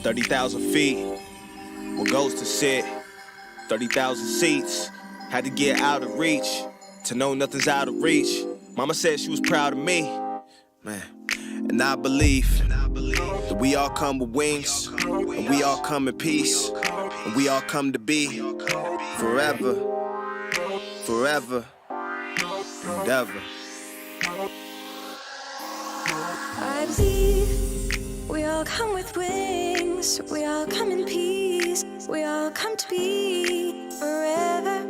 30,000 feet, what goes to sit, 30,000 seats, had to get out of reach, to know nothing's out of reach. Mama said she was proud of me, man, and I believe that we all come with wings, and we all come in peace, and we all come to be forever, forever, and ever. I believe we all come with wings, we all come in peace, we all come to be forever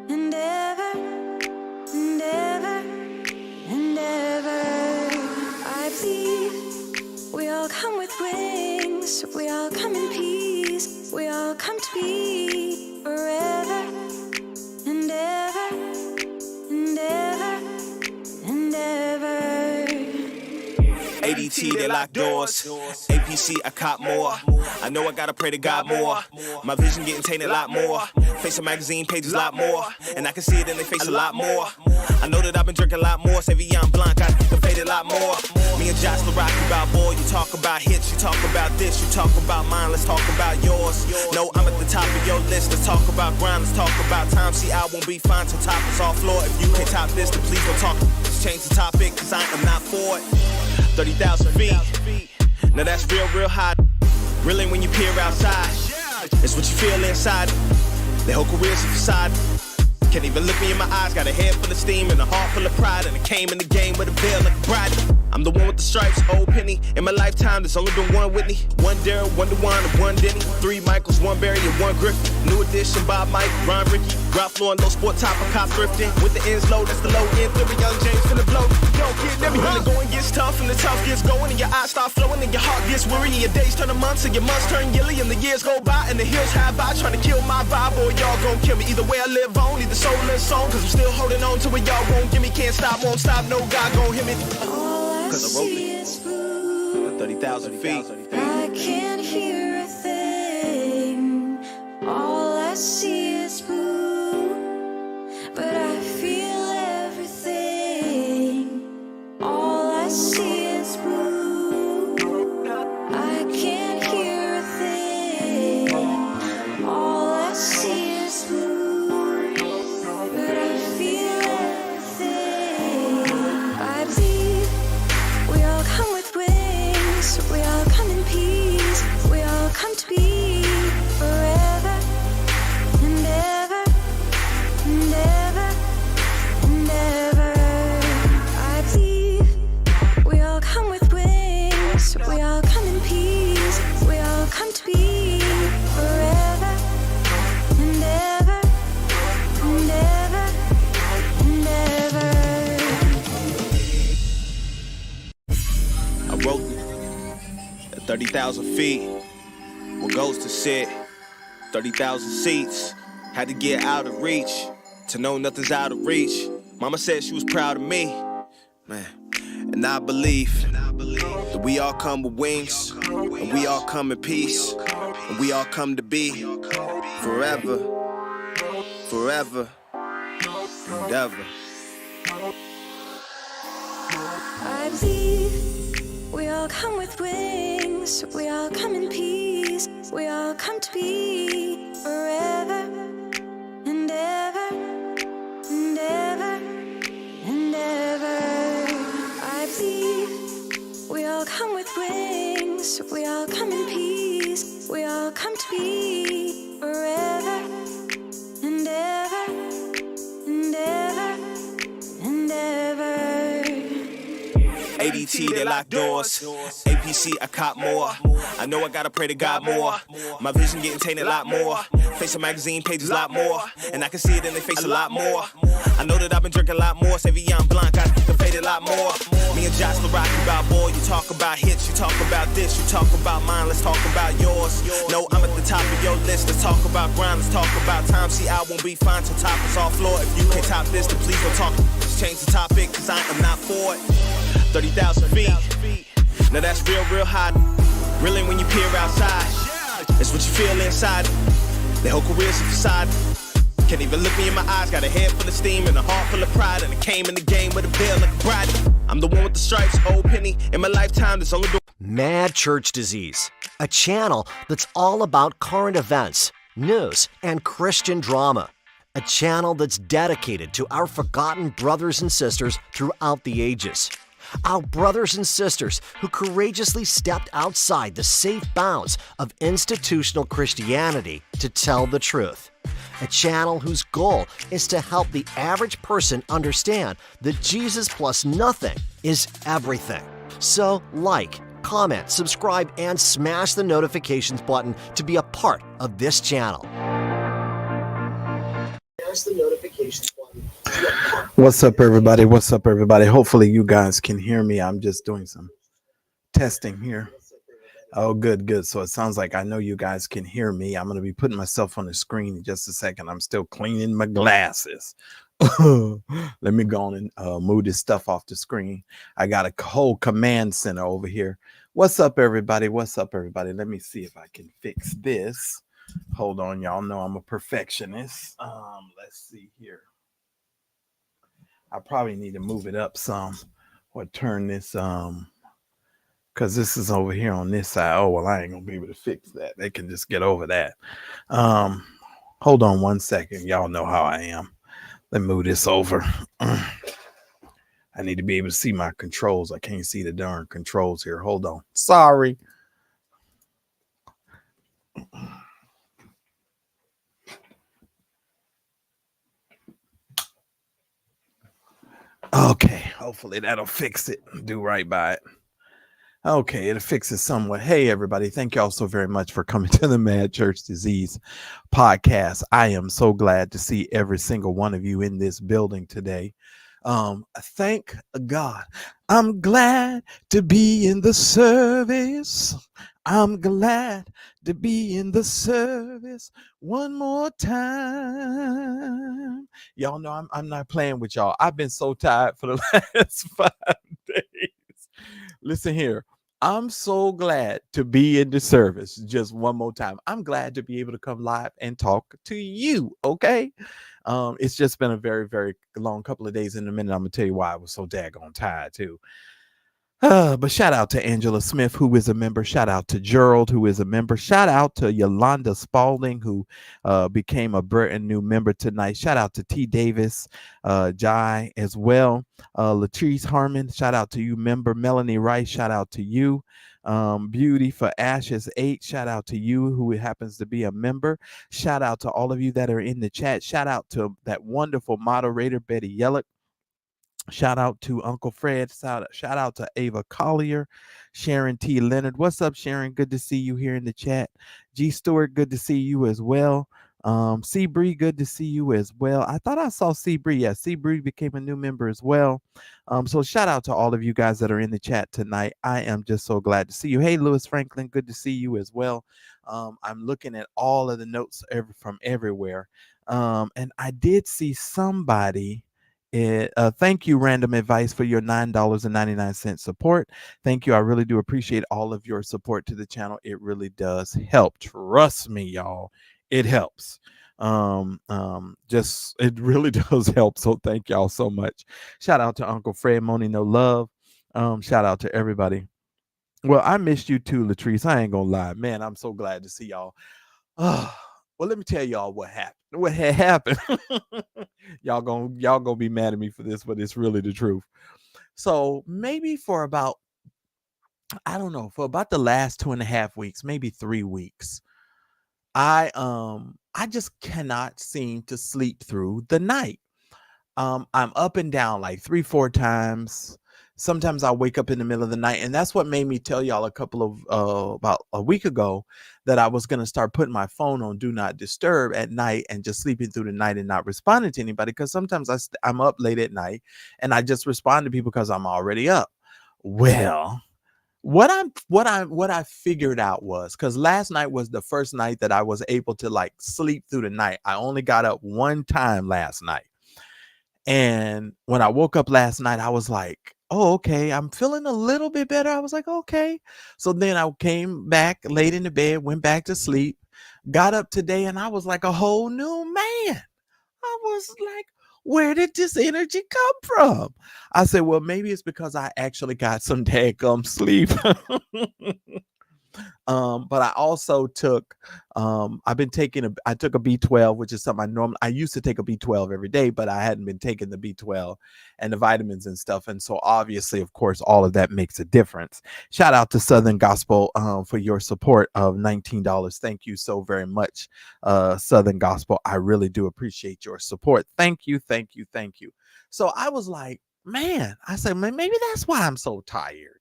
and ever and ever and ever. I believe we all come with wings, we all come in peace, we all come to be forever and ever and ever and ever. ADT, they lock doors. APC, I cop more. I know I gotta pray to God more. My vision getting tainted a lot more. Face of magazine pages a lot more. And I can see it in their face a lot more. I know that I've been drinking a lot more. Savion Blanc, I faded a lot more. Me and Josh rock about boy. You talk about hits, you talk about this, you talk about mine, let's talk about yours. No, I'm at the top of your list. Let's talk about grind, let's talk about time. See, I won't be fine till top is off floor. If you can't top this, then please don't talk. Let's change the topic, cause I am not for it. 30,000 feet. Now that's real, real high. Really when you peer outside, it's what you feel inside. Their whole career's a facade. Can't even look me in my eyes. Got a head full of steam and a heart full of pride. And I came in the game with a veil like a bride. I'm the one with the stripes, old penny. In my lifetime, there's only been one Whitney, one Daryl, one Duane, and one Denny. 3 Michaels, 1 Barry, and 1 Griffin. New edition, Bob Mike, Ron Ricky. Ground floor and low sport top, a cop thrifting. With the ends low, that's the low end. Theory, young James finna blow. Yo, kid, never when the going gets tough and the tough gets going. And your eyes start flowing and your heart gets weary. And your days turn to months and your months turn yearly. And the years go by and the hills high by. Trying to kill my vibe or y'all gon' kill me. Either way I live on, either soul or song. Cause I'm still holding on to what y'all won't give me. Can't stop, won't stop, no God gon' hit me. Cause I wrote it. 30,000 feet. I can't hear a thing. All I see is blue, but I feel everything. All I see is blue. I can't hear a thing. All I see is blue, but I feel everything. I believe we all come with wings, we all come in peace, we all come to be forever and ever and ever and ever. I believe we all come with wings, we all come in peace, we all come to be forever and ever and ever and ever. I wrote at 30,000 feet, what goes to sit, 30,000 seats, had to get out of reach, to know nothing's out of reach. Mama said she was proud of me, man, and I believe that we all come with wings, and we all come in peace, and we all come to be forever, forever, and ever. I believe we all come with wings, we all come in peace, we all come to be forever and ever and ever and ever. I believe we all come with wings, we all come in peace, we all come to be forever and ever and ever and ever. ADT, they lock doors. APC, I cop more. I know I gotta pray to God more. My vision getting tainted a lot more. Face of magazine pages a lot more. And I can see it in their face a lot more. I know that I've been drinking a lot more. Savion Blanc, I faded a lot more. Me and Josh rock about boy. You talk about hits, you talk about this, you talk about mine, let's talk about yours. No, I'm at the top of your list. Let's talk about grind, let's talk about time. See, I won't be fine till top is off floor. If you can't top this, then please don't talk. Let's change the topic, cause I am not for it. 30,000 feet. Now that's real, real high. Really when you peer outside, it's what you feel inside. Their whole career's a facade. Can't even look me in my eyes. Got a head full of steam and a heart full of pride. And I came in the game with a veil like a bride. I'm the one with the stripes, old penny. In my lifetime, there's only been Mad church disease. a channel that's all about current events, news, and Christian drama. A channel that's dedicated to our forgotten brothers and sisters throughout the ages. Our brothers and sisters who courageously stepped outside the safe bounds of institutional Christianity to tell the truth. A channel whose goal is to help the average person understand that Jesus plus nothing is everything. So, comment, subscribe, and smash the notifications button to be a part of this channel. Smash the notifications button. What's up, everybody? What's up, everybody? Hopefully you guys can hear me. I'm just doing some testing here. Oh, good. So it sounds like I know you guys can hear me. I'm going to be putting myself on the screen in just a second. I'm still cleaning my glasses. Let me go on and move this stuff off the screen. I got a whole command center over here. What's up, everybody? What's up, everybody? Let me see if I can fix this. Hold on. Y'all know I'm a perfectionist. Let's see here. I probably need to move it up some or turn this because this is over here on this side. Oh, well, I ain't gonna be able to fix that. They can just get over that. Hold on 1 second. Y'all know how I am. Let me move this over. I need to be able to see my controls. I can't see the darn controls here. Hold on. Sorry. Okay, hopefully that'll fix it. Do right by it. Okay, it'll fix it somewhat. Hey, everybody. Thank y'all so very much for coming to the Mad Church Disease podcast. I am so glad to see every single one of you in this building today. Thank God. I'm glad to be in the service. I'm glad to be in the service one more time. Y'all know I'm not playing with y'all. I've been so tired for the last 5 days. Listen here. I'm so glad to be in the service just one more time. I'm glad to be able to come live and talk to you. Okay. It's just been a very, very long couple of days. In a minute, I'm going to tell you why I was so daggone tired too. But shout out to Angela Smith, who is a member. Shout out to Gerald, who is a member. Shout out to Yolanda Spalding, who became a brand new member tonight. Shout out to T. Davis, Jai as well. Latrice Harmon, shout out to you, member. Melanie Rice, shout out to you. Beauty for Ashes 8, shout out to you, who happens to be a member. Shout out to all of you that are in the chat. Shout out to that wonderful moderator, Betty Yellick. Shout out to Uncle Fred. Shout out to Ava Collier, Sharon T. Leonard. What's up, Sharon? Good to see you here in the chat. G. Stewart, good to see you as well. C. Bree, good to see you as well. I thought I saw C. Bree. Yeah, C. Bree became a new member as well. So shout out to all of you guys that are in the chat tonight. I am just so glad to see you. Hey, Lewis Franklin, good to see you as well. I'm looking at all of the notes from everywhere. And I did see somebody. Thank you, Random Advice, for your $9.99 support. Thank you. I really do appreciate all of your support to the channel. It really does help. Trust me, y'all. It helps. It really does help. So thank y'all so much. Shout out to Uncle Fred, Moni No Love. Shout out to everybody. Well, I missed you too, Latrice. I ain't gonna lie, man. I'm so glad to see y'all. Well, let me tell y'all what happened. What had happened. y'all gonna be mad at me for this, but it's really the truth. So maybe for about, I don't know, for about the last 2.5 weeks, maybe 3 weeks, I just cannot seem to sleep through the night. I'm up and down like 3-4 times. Sometimes I wake up in the middle of the night, and that's what made me tell y'all a couple of about a week ago that I was going to start putting my phone on do not disturb at night and just sleeping through the night and not responding to anybody, because sometimes I'm up late at night and I just respond to people because I'm already up. Well, what I figured out was, because last night was the first night that I was able to like sleep through the night. I only got up one time last night. And when I woke up last night, I was like, oh, okay, I'm feeling a little bit better. I was like, okay. So then I came back, laid in the bed, went back to sleep, got up today, and I was like a whole new man. I was like, where did this energy come from? I said, well, maybe it's because I actually got some daggum sleep. But I also took I took a B12, which is something I used to take a B12 every day, but I hadn't been taking the B12 and the vitamins and stuff. And so obviously, of course, all of that makes a difference. Shout out to Southern Gospel for your support of $19. Thank you so very much, Southern Gospel. I really do appreciate your support. Thank you, thank you, thank you. So I was like, man, I said, man, maybe that's why I'm so tired.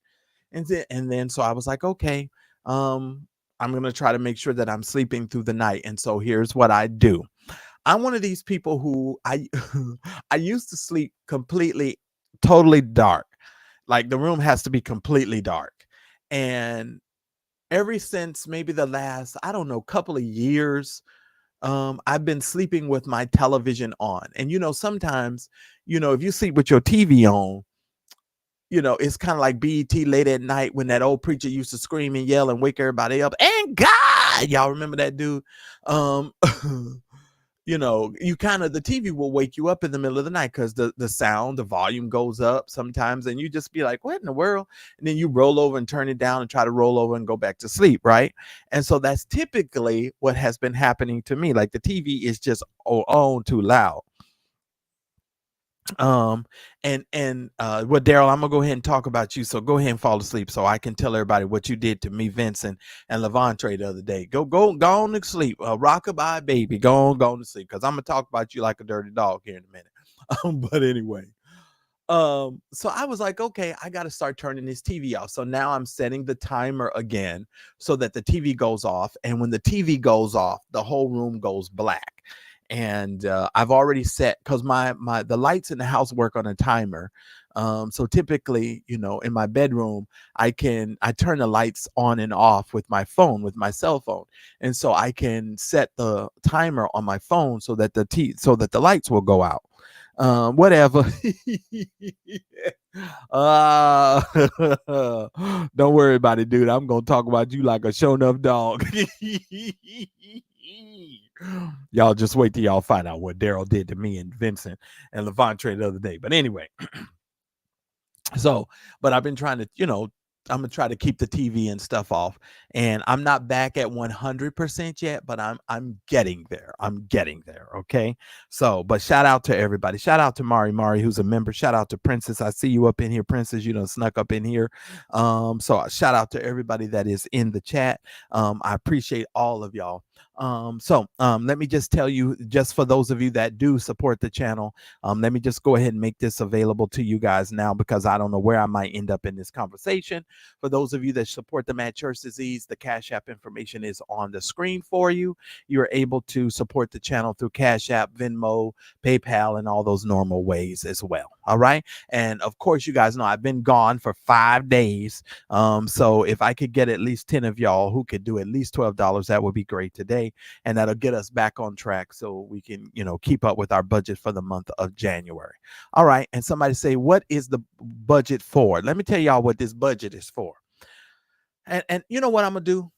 And then so I was like, okay, I'm going to try to make sure that I'm sleeping through the night. And so here's what I do. I'm one of these people who I used to sleep completely, totally dark. Like the room has to be completely dark. And ever since maybe the last, I don't know, couple of years, I've been sleeping with my television on. And, sometimes, if you sleep with your TV on, it's kind of like BET late at night when that old preacher used to scream and yell and wake everybody up. And God, y'all remember that dude? Um, you kind of, the TV will wake you up in the middle of the night because the sound, the volume goes up sometimes, and you just be like, what in the world? And then you roll over and turn it down and try to roll over and go back to sleep, right? And so that's typically what has been happening to me. Like the TV is just on too loud. Well, Daryl, I'm gonna go ahead and talk about you. So go ahead and fall asleep so I can tell everybody what you did to me, Vincent and Levante the other day. Go on to sleep. Rockabye baby, go on to sleep, because I'm gonna talk about you like a dirty dog here in a minute. But anyway, so I was like, okay, I got to start turning this TV off. So now I'm setting the timer again so that the TV goes off, and when the TV goes off, the whole room goes black. And I've already set, because the lights in the house work on a timer. So typically, in my bedroom, I turn the lights on and off with my phone, with my cell phone, and so I can set the timer on my phone so that the lights will go out. Whatever. Don't worry about it, dude. I'm gonna talk about you like a show enough dog. Y'all just wait till y'all find out what Daryl did to me and Vincent and Levante the other day. But anyway, but I've been trying to, I'm gonna try to keep the TV and stuff off, and I'm not back at 100% yet, but I'm getting there. Okay. So, but shout out to everybody. Shout out to Mari, who's a member. Shout out to Princess. I see you up in here, Princess. You done snuck up in here. So shout out to everybody that is in the chat. I appreciate all of y'all. Let me just tell you, just for those of you that do support the channel, let me just go ahead and make this available to you guys now, because I don't know where I might end up in this conversation. For those of you that support the Mad Church Disease, the Cash App information is on the screen for you. You're able to support the channel through Cash App, Venmo, PayPal, and all those normal ways as well. All right. And of course, you guys know I've been gone for 5 days. So if I could get at least 10 of y'all who could do at least $12, that would be great today. And that'll get us back on track so we can, keep up with our budget for the month of January. All right. And somebody say, what is the budget for? Let me tell y'all what this budget is for. And you know what I'm going to do?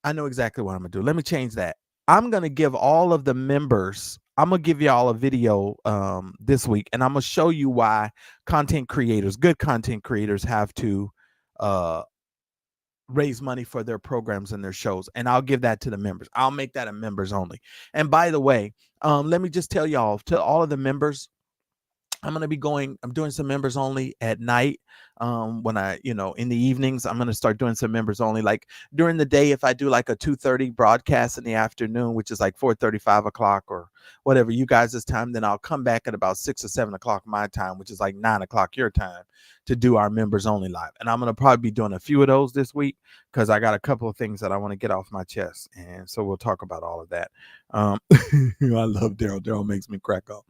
I know exactly what I'm going to do. Let me change that. I'm going to give all of the members, I'm going to give y'all a video this week, and I'm going to show you why good content creators have to raise money for their programs and their shows. And I'll give that to the members. I'll make that a members only. And by the way, let me just tell y'all, to all of the members, I'm doing some members only at night. When in the evenings, I'm going to start doing some members only. Like during the day, if I do like a 2:30 broadcast in the afternoon, which is like 4:30, 5 o'clock or whatever you guys' time, then I'll come back at about 6 or 7 o'clock my time, which is like 9 o'clock your time, to do our members only live. And I'm going to probably be doing a few of those this week, because I got a couple of things that I want to get off my chest. And so we'll talk about all of that. I love Daryl. Daryl makes me crack up.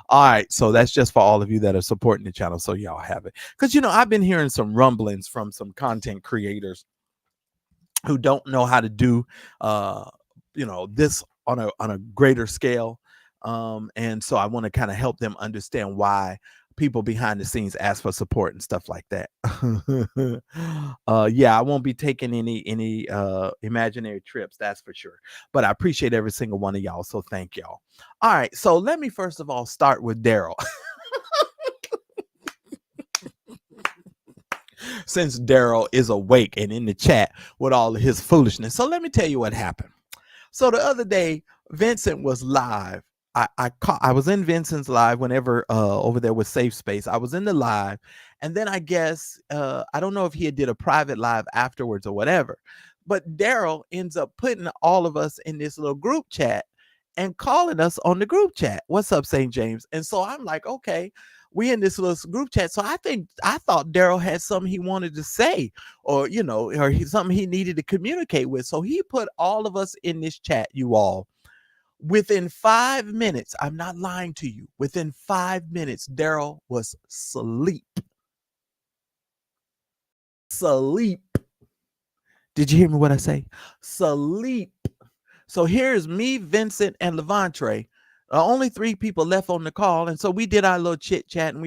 All right. So that's just for all of you that are supporting the channel, so y'all have it. Because, I've been hearing some rumblings from some content creators who don't know how to do, this on a greater scale. And so I want to kind of help them understand why people behind the scenes ask for support and stuff like that. I won't be taking any imaginary trips, that's for sure. But I appreciate every single one of y'all. So thank y'all. All right. So let me first of all start with Daryl. since Daryl is awake and in the chat with all of his foolishness. So let me tell you what happened. So the other day, Vincent was live. I was in Vincent's live whenever over there with Safe Space. I was in the live, and then I guess I don't know if he had did a private live afterwards or whatever. But Daryl ends up putting all of us in this little group chat and calling us on the group chat. What's up, St. James? And so I'm like, okay, we in this little group chat. So I thought Daryl had something he wanted to say, or something he needed to communicate with. So he put all of us in this chat, you all. Within 5 minutes, I'm not lying to you. Within 5 minutes, Daryl was asleep. Sleep. Did you hear me what I say? Sleep. So here's me, Vincent, and Levantre. Only 3 people left on the call. And so we did our little chit chat and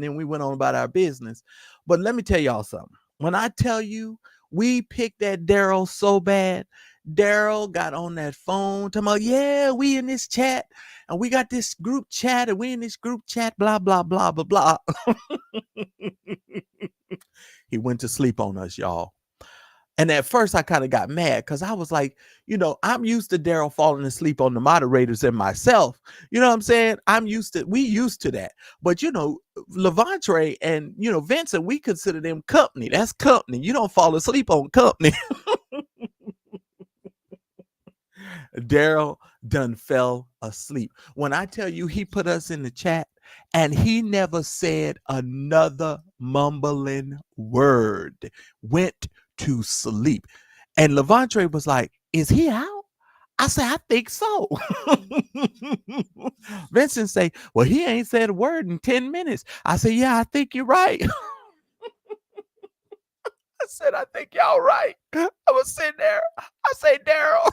then we went on about our business. But let me tell y'all something. When I tell you we picked that Daryl so bad, Daryl got on that phone talking about, yeah, we in this chat and we got this group chat and we in this group chat, blah, blah, blah, blah, blah. He went to sleep on us, y'all. And at first I kind of got mad because I was like, I'm used to Daryl falling asleep on the moderators and myself. You know what I'm saying? We used to that. But, Levantre and, Vincent, we consider them company. That's company. You don't fall asleep on company. Daryl done fell asleep. When I tell you he put us in the chat and he never said another mumbling word, went to sleep. And Levantre was like, is he out? I said, I think so. Vincent say, well, he ain't said a word in 10 minutes. I said, yeah, I think you're right. I said, I think y'all right. I was sitting there. I say, Daryl.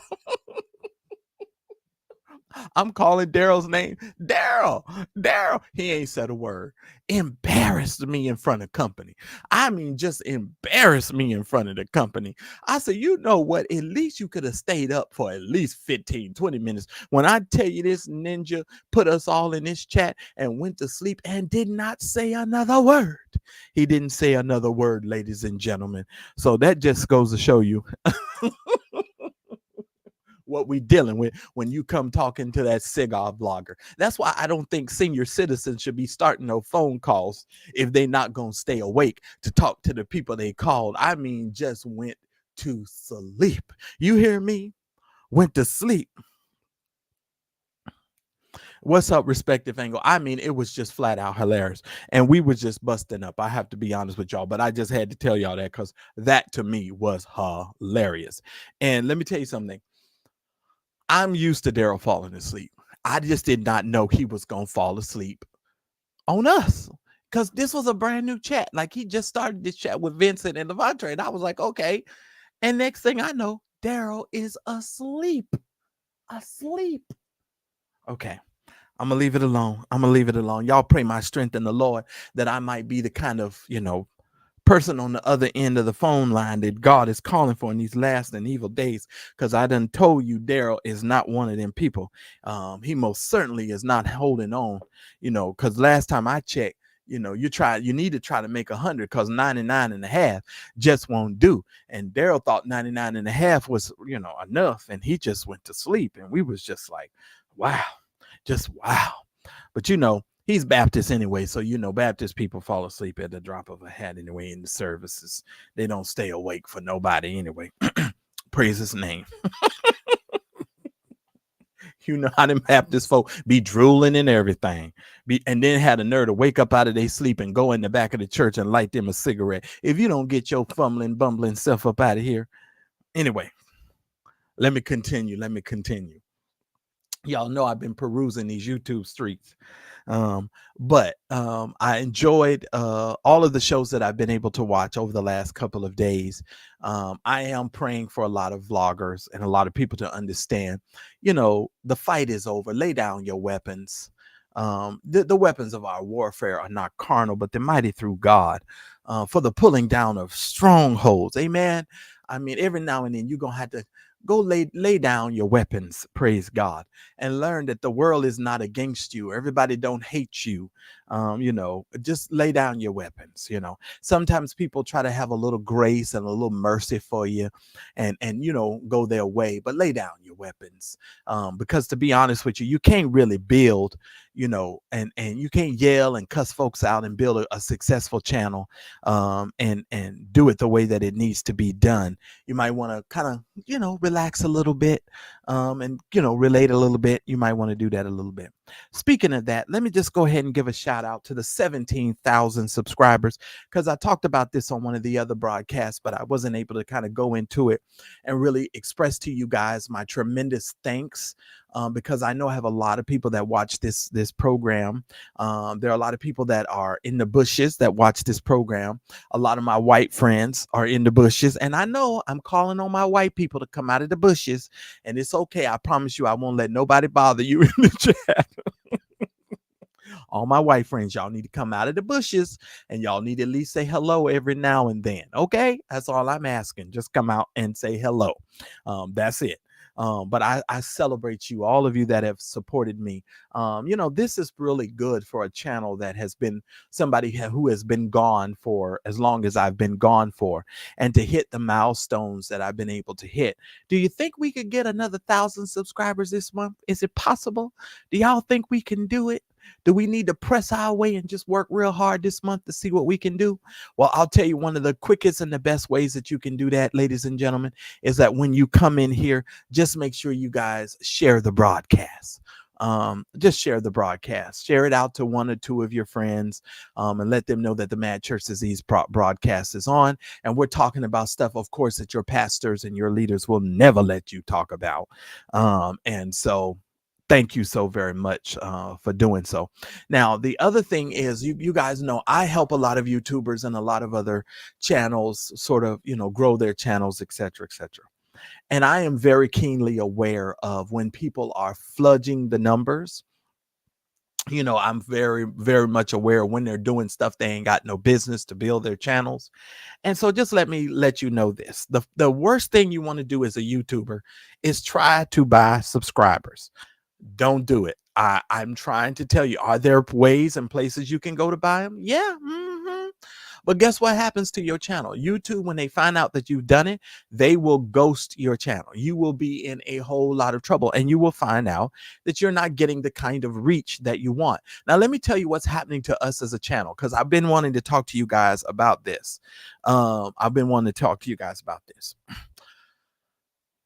I'm calling Daryl's name. Daryl. He ain't said a word. Embarrassed me in front of company. I mean, just embarrassed me in front of the company. I said, you know what? At least you could have stayed up for at least 15, 20 minutes. When I tell you this ninja put us all in this chat and went to sleep and did not say another word. He didn't say another word, ladies and gentlemen. So that just goes to show you what we dealing with when you come talking to that cigar blogger. That's why I don't think senior citizens should be starting no phone calls if they not going to stay awake to talk to the people they called. I mean, just went to sleep. You hear me? Went to sleep. What's up, respective angle? I mean, it was just flat out hilarious. And we were just busting up. I have to be honest with y'all, but I just had to tell y'all that because that to me was hilarious. And let me tell you something. I'm used to Daryl falling asleep. I just did not know he was going to fall asleep on us because this was a brand new chat. Like he just started this chat with Vincent and Levantre. And I was like, okay. And next thing I know, Daryl is asleep. Okay. I'm going to leave it alone. Y'all pray my strength in the Lord that I might be the kind of, person on the other end of the phone line that God is calling for in these last and evil days. Because I done told you Daryl is not one of them people. He most certainly is not holding on, because last time I checked, you need to try to make 100 because 99 and a half just won't do. And Daryl thought 99 and a half was, enough. And he just went to sleep. And we was just like, wow, just wow. But he's Baptist anyway, so Baptist people fall asleep at the drop of a hat anyway in the services. They don't stay awake for nobody anyway. Praise his name. How them Baptist folk be drooling and everything. And then had a nerve to wake up out of their sleep and go in the back of the church and light them a cigarette. If you don't get your fumbling, bumbling self up out of here. Anyway, let me continue. Y'all know I've been perusing these YouTube streets. But I enjoyed all of the shows that I've been able to watch over the last couple of days. I am praying for a lot of vloggers and a lot of people to understand, the fight is over. Lay down your weapons. The weapons of our warfare are not carnal, but they're mighty through God for the pulling down of strongholds. Amen. I mean, every now and then you're going to have to go lay down your weapons, praise God, and learn that the world is not against you. Everybody don't hate you. Just lay down your weapons. Sometimes people try to have a little grace and a little mercy for you, and go their way, but lay down your weapons. Because to be honest with you, you can't really build, and you can't yell and cuss folks out and build a successful channel, and do it the way that it needs to be done. You might want to kind of, relax a little bit, and relate a little bit. You might want to do that a little bit. Speaking of that, let me just go ahead and give a shout out to the 17,000 subscribers, because I talked about this on one of the other broadcasts, but I wasn't able to kind of go into it and really express to you guys my tremendous thanks, because I know I have a lot of people that watch this program. There are a lot of people that are in the bushes that watch this program. A lot of my white friends are in the bushes, and I know I'm calling on my white people to come out of the bushes, and it's okay. I promise you, I won't let nobody bother you in the chat. All my white friends, y'all need to come out of the bushes, and y'all need to at least say hello every now and then. Okay, that's all I'm asking. Just come out and say hello. That's it. But I celebrate you, all of you that have supported me. This is really good for a channel that has been somebody who has been gone for as long as I've been gone for, and to hit the milestones that I've been able to hit. Do you think we could get another 1,000 subscribers this month? Is it possible? Do y'all think we can do it? Do we need to press our way and just work real hard this month to see what we can do? Well, I'll tell you, one of the quickest and the best ways that you can do that, ladies and gentlemen, is that when you come in here, just make sure you guys share the broadcast. Just share the broadcast, share it out to one or two of your friends, and let them know that the Mad Church Disease broadcast is on. And we're talking about stuff, of course, that your pastors and your leaders will never let you talk about. And so thank you so very much for doing so. Now, the other thing is, you guys know I help a lot of YouTubers and a lot of other channels sort of, grow their channels, etc., etc. And I am very keenly aware of when people are fudging the numbers. I'm very, very much aware when they're doing stuff they ain't got no business to build their channels. And so just let me let you know this. The worst thing you want to do as a YouTuber is try to buy subscribers. Don't do it. I'm trying to tell you, are there ways and places you can go to buy them? Yeah. But guess what happens to your channel? YouTube, when they find out that you've done it, they will ghost your channel. You will be in a whole lot of trouble, and you will find out that you're not getting the kind of reach that you want. Now, let me tell you what's happening to us as a channel, because I've been wanting to talk to you guys about this.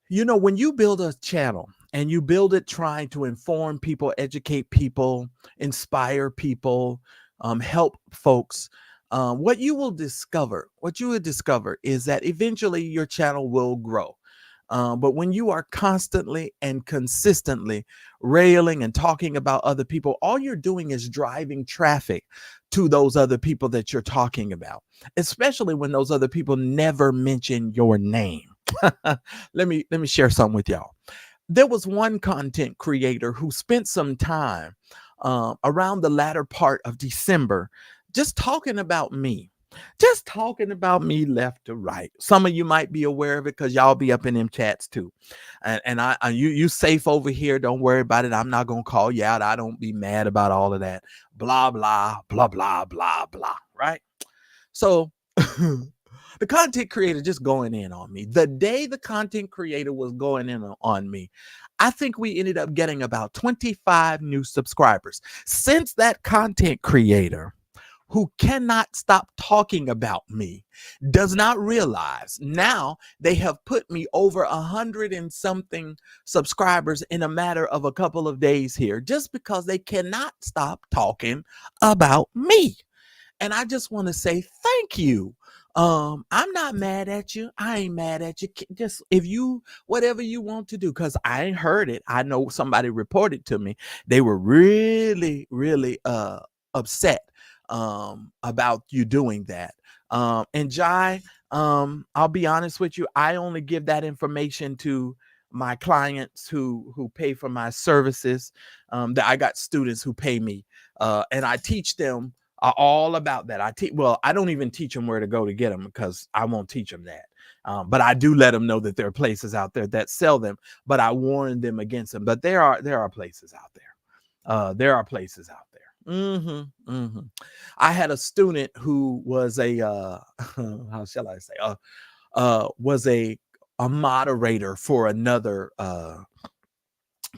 When you build a channel and you build it trying to inform people, educate people, inspire people, help folks, what you will discover is that eventually your channel will grow. But when you are constantly and consistently railing and talking about other people, all you're doing is driving traffic to those other people that you're talking about, especially when those other people never mention your name. Let me share something with y'all. There was one content creator who spent some time around the latter part of December just talking about me left to right. Some of you might be aware of it because y'all be up in them chats too. And you safe over here. Don't worry about it. I'm not going to call you out. I don't be mad about all of that. Blah, blah, blah, blah, blah, blah. Right? So the content creator just going in on me. The day the content creator was going in on me, I think we ended up getting about 25 new subscribers. Since that content creator, who cannot stop talking about me, does not realize now they have put me over 100 and something subscribers in a matter of a couple of days here, just because they cannot stop talking about me. And I just want to say thank you. I'm not mad at you. I ain't mad at you. Just whatever you want to do, because I ain't heard it. I know somebody reported to me. They were really, really upset about you doing that. And Jai, I'll be honest with you, I only give that information to my clients who pay for my services. That I got students who pay me, and I teach them all about that. I don't even teach them where to go to get them, because I won't teach them that. But I do let them know that there are places out there that sell them, but I warn them against them. But there are places out there. There are places out there. I had a student who was a how shall I say was a moderator for another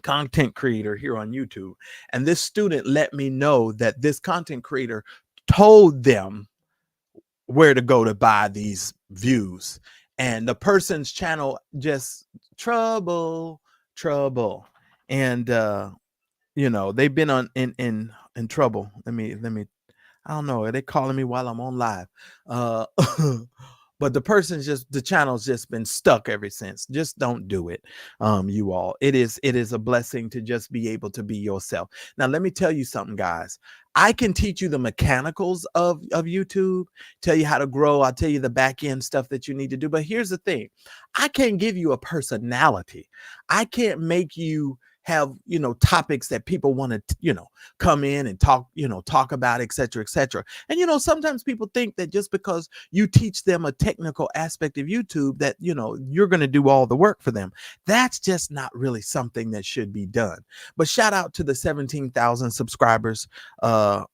content creator here on YouTube, and this student let me know that this content creator told them where to go to buy these views, and the person's channel just trouble, and they've been on in trouble. Let me I don't know, are they calling me while I'm on live? uh but the channel's just been stuck ever since. Just don't do it. You all, it is a blessing to just be able to be yourself. Now let me tell you something, guys. I can teach you the mechanicals of YouTube, tell you how to grow. I'll tell you the back end stuff that you need to do. But here's the thing: I can't give you a personality. I can't make you have topics that people want to come in and talk about, etc. And sometimes people think that just because you teach them a technical aspect of YouTube that you're going to do all the work for them. That's just not really something that should be done. But shout out to the 17,000 subscribers of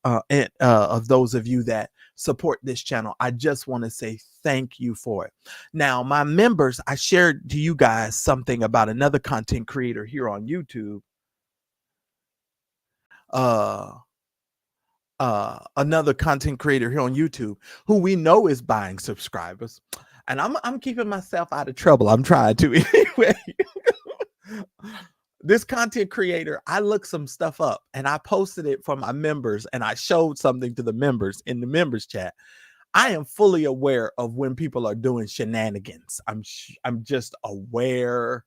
those of you that support this channel. I just want to say thank you for it. Now, my members, I shared to you guys something about another content creator here on YouTube. Another content creator here on YouTube who we know is buying subscribers. And I'm keeping myself out of trouble. I'm trying to anyway. This content creator, I looked some stuff up and I posted it for my members, and I showed something to the members in the members chat. I am fully aware of when people are doing shenanigans. I'm just aware.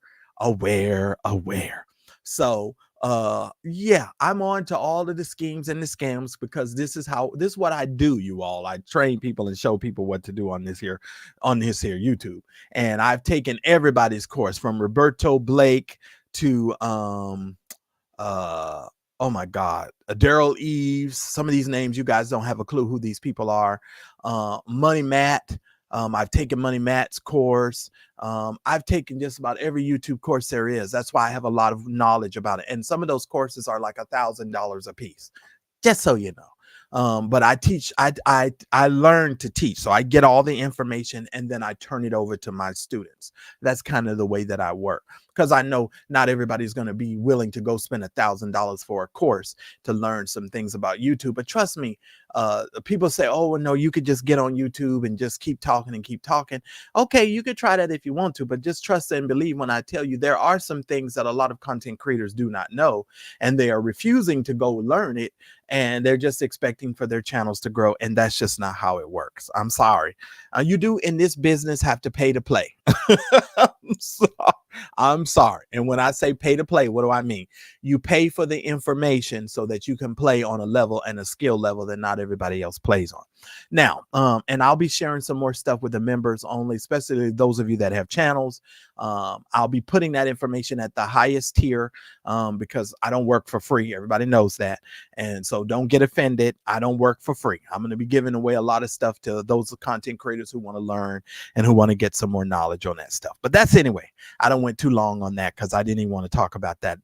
So yeah, I'm on to all of the schemes and the scams, because this is what I do, you all. I train people and show people what to do on this here YouTube. And I've taken everybody's course, from Roberto Blake to oh my God, Daryl Eves. Some of these names, you guys don't have a clue who these people are. Money Matt. I've taken Money Matt's course. I've taken just about every YouTube course there is. That's why I have a lot of knowledge about it. And some of those courses are like $1,000 a piece, just so you know. But I teach, I learn to teach. So I get all the information and then I turn it over to my students. That's kind of the way that I work, because I know not everybody's going to be willing to go spend $1,000 for a course to learn some things about YouTube. But trust me, people say, oh, well, no, you could just get on YouTube and just keep talking and keep talking. Okay, you could try that if you want to, but just trust and believe when I tell you there are some things that a lot of content creators do not know, and they are refusing to go learn it, and they're just expecting for their channels to grow. And that's just not how it works. I'm sorry. You do in this business have to pay to play. I'm sorry. And when I say pay to play, what do I mean? You pay for the information so that you can play on a level and a skill level that not everybody else plays on. Now, and I'll be sharing some more stuff with the members only, especially those of you that have channels. I'll be putting that information at the highest tier because I don't work for free. Everybody knows that. And so don't get offended. I don't work for free. I'm going to be giving away a lot of stuff to those content creators who want to learn and who want to get some more knowledge on that stuff. But that's anyway. I don't went too long on that because I didn't even want to talk about that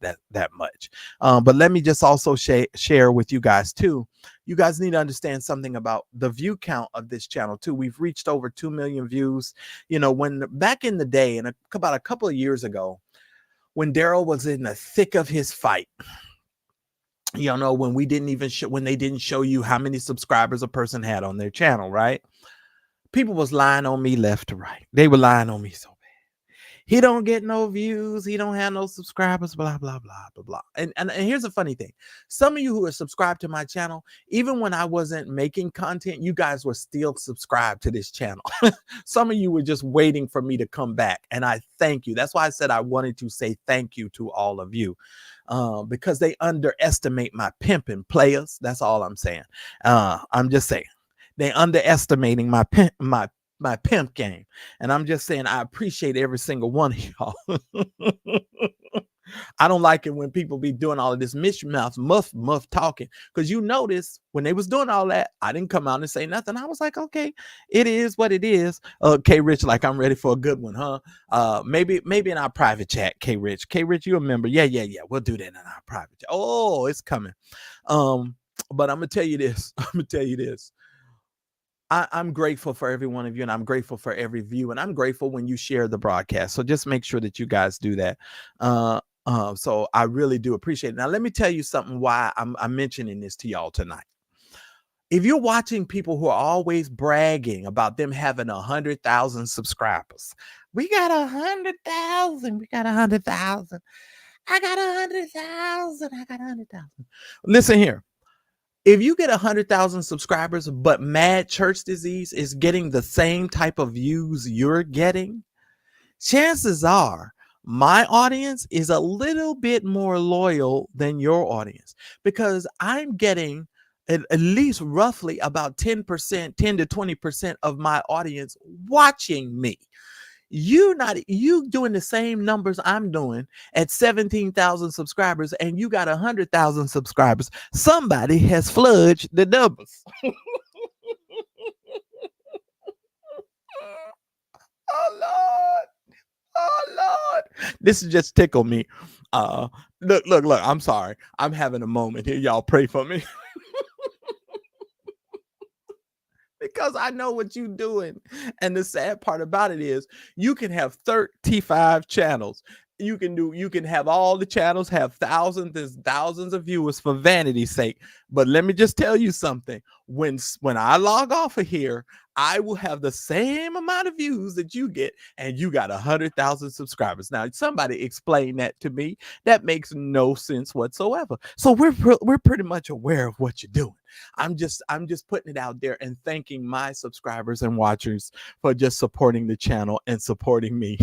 much. But let me just also share with you guys too. You guys need to understand something about the view count of this channel too. We've reached over 2 million views. When back in the day, and about a couple of years ago, when Daryl was in the thick of his fight, when we didn't even when they didn't show you how many subscribers a person had on their channel, right? People was lying on me left to right. They were lying on me so bad. He don't get no views. He don't have no subscribers, blah, blah, blah, blah, blah. And here's the funny thing. Some of you who are subscribed to my channel, even when I wasn't making content, you guys were still subscribed to this channel. Some of you were just waiting for me to come back. And I thank you. That's why I said I wanted to say thank you to all of you. Because they underestimate my pimping players. That's all I'm saying. I'm just saying. They underestimating my pimp game. And I'm just saying, I appreciate every single one of y'all. I don't like it when people be doing all of this mishmouth, muff talking. Because you notice when they was doing all that, I didn't come out and say nothing. I was like, okay, it is what it is. K Rich, like, I'm ready for a good one, huh? Maybe in our private chat, K Rich, you a member? Yeah. We'll do that in our private chat. Oh, it's coming. But I'm gonna tell you this. I'm gonna tell you this. I'm grateful for every one of you, and I'm grateful for every view, and I'm grateful when you share the broadcast. So just make sure that you guys do that. So I really do appreciate it. Now, let me tell you something why I'm mentioning this to y'all tonight. If you're watching people who are always bragging about them having 100,000 subscribers, we got 100,000. We got 100,000. I got 100,000. I got 100,000. Listen here. If you get 100,000 subscribers, but Mad Church Disease is getting the same type of views you're getting, chances are my audience is a little bit more loyal than your audience, because I'm getting at least roughly about 10%, 10 to 20% of my audience watching me. You doing the same numbers I'm doing at 17,000 subscribers, and you got 100,000 subscribers. Somebody has fudged the numbers. Oh Lord. Oh Lord. This is just tickle me. Look, I'm sorry. I'm having a moment here. Y'all pray for me. Because I know what you're doing. And the sad part about it is you can have 35 channels. You can have all the channels, have thousands and thousands of viewers for vanity's sake. But let me just tell you something. When I log off of here, I will have the same amount of views that you get, and you got 100,000 subscribers. Now, somebody explain that to me. That makes no sense whatsoever. So we're pretty much aware of what you're doing. I'm just putting it out there and thanking my subscribers and watchers for just supporting the channel and supporting me.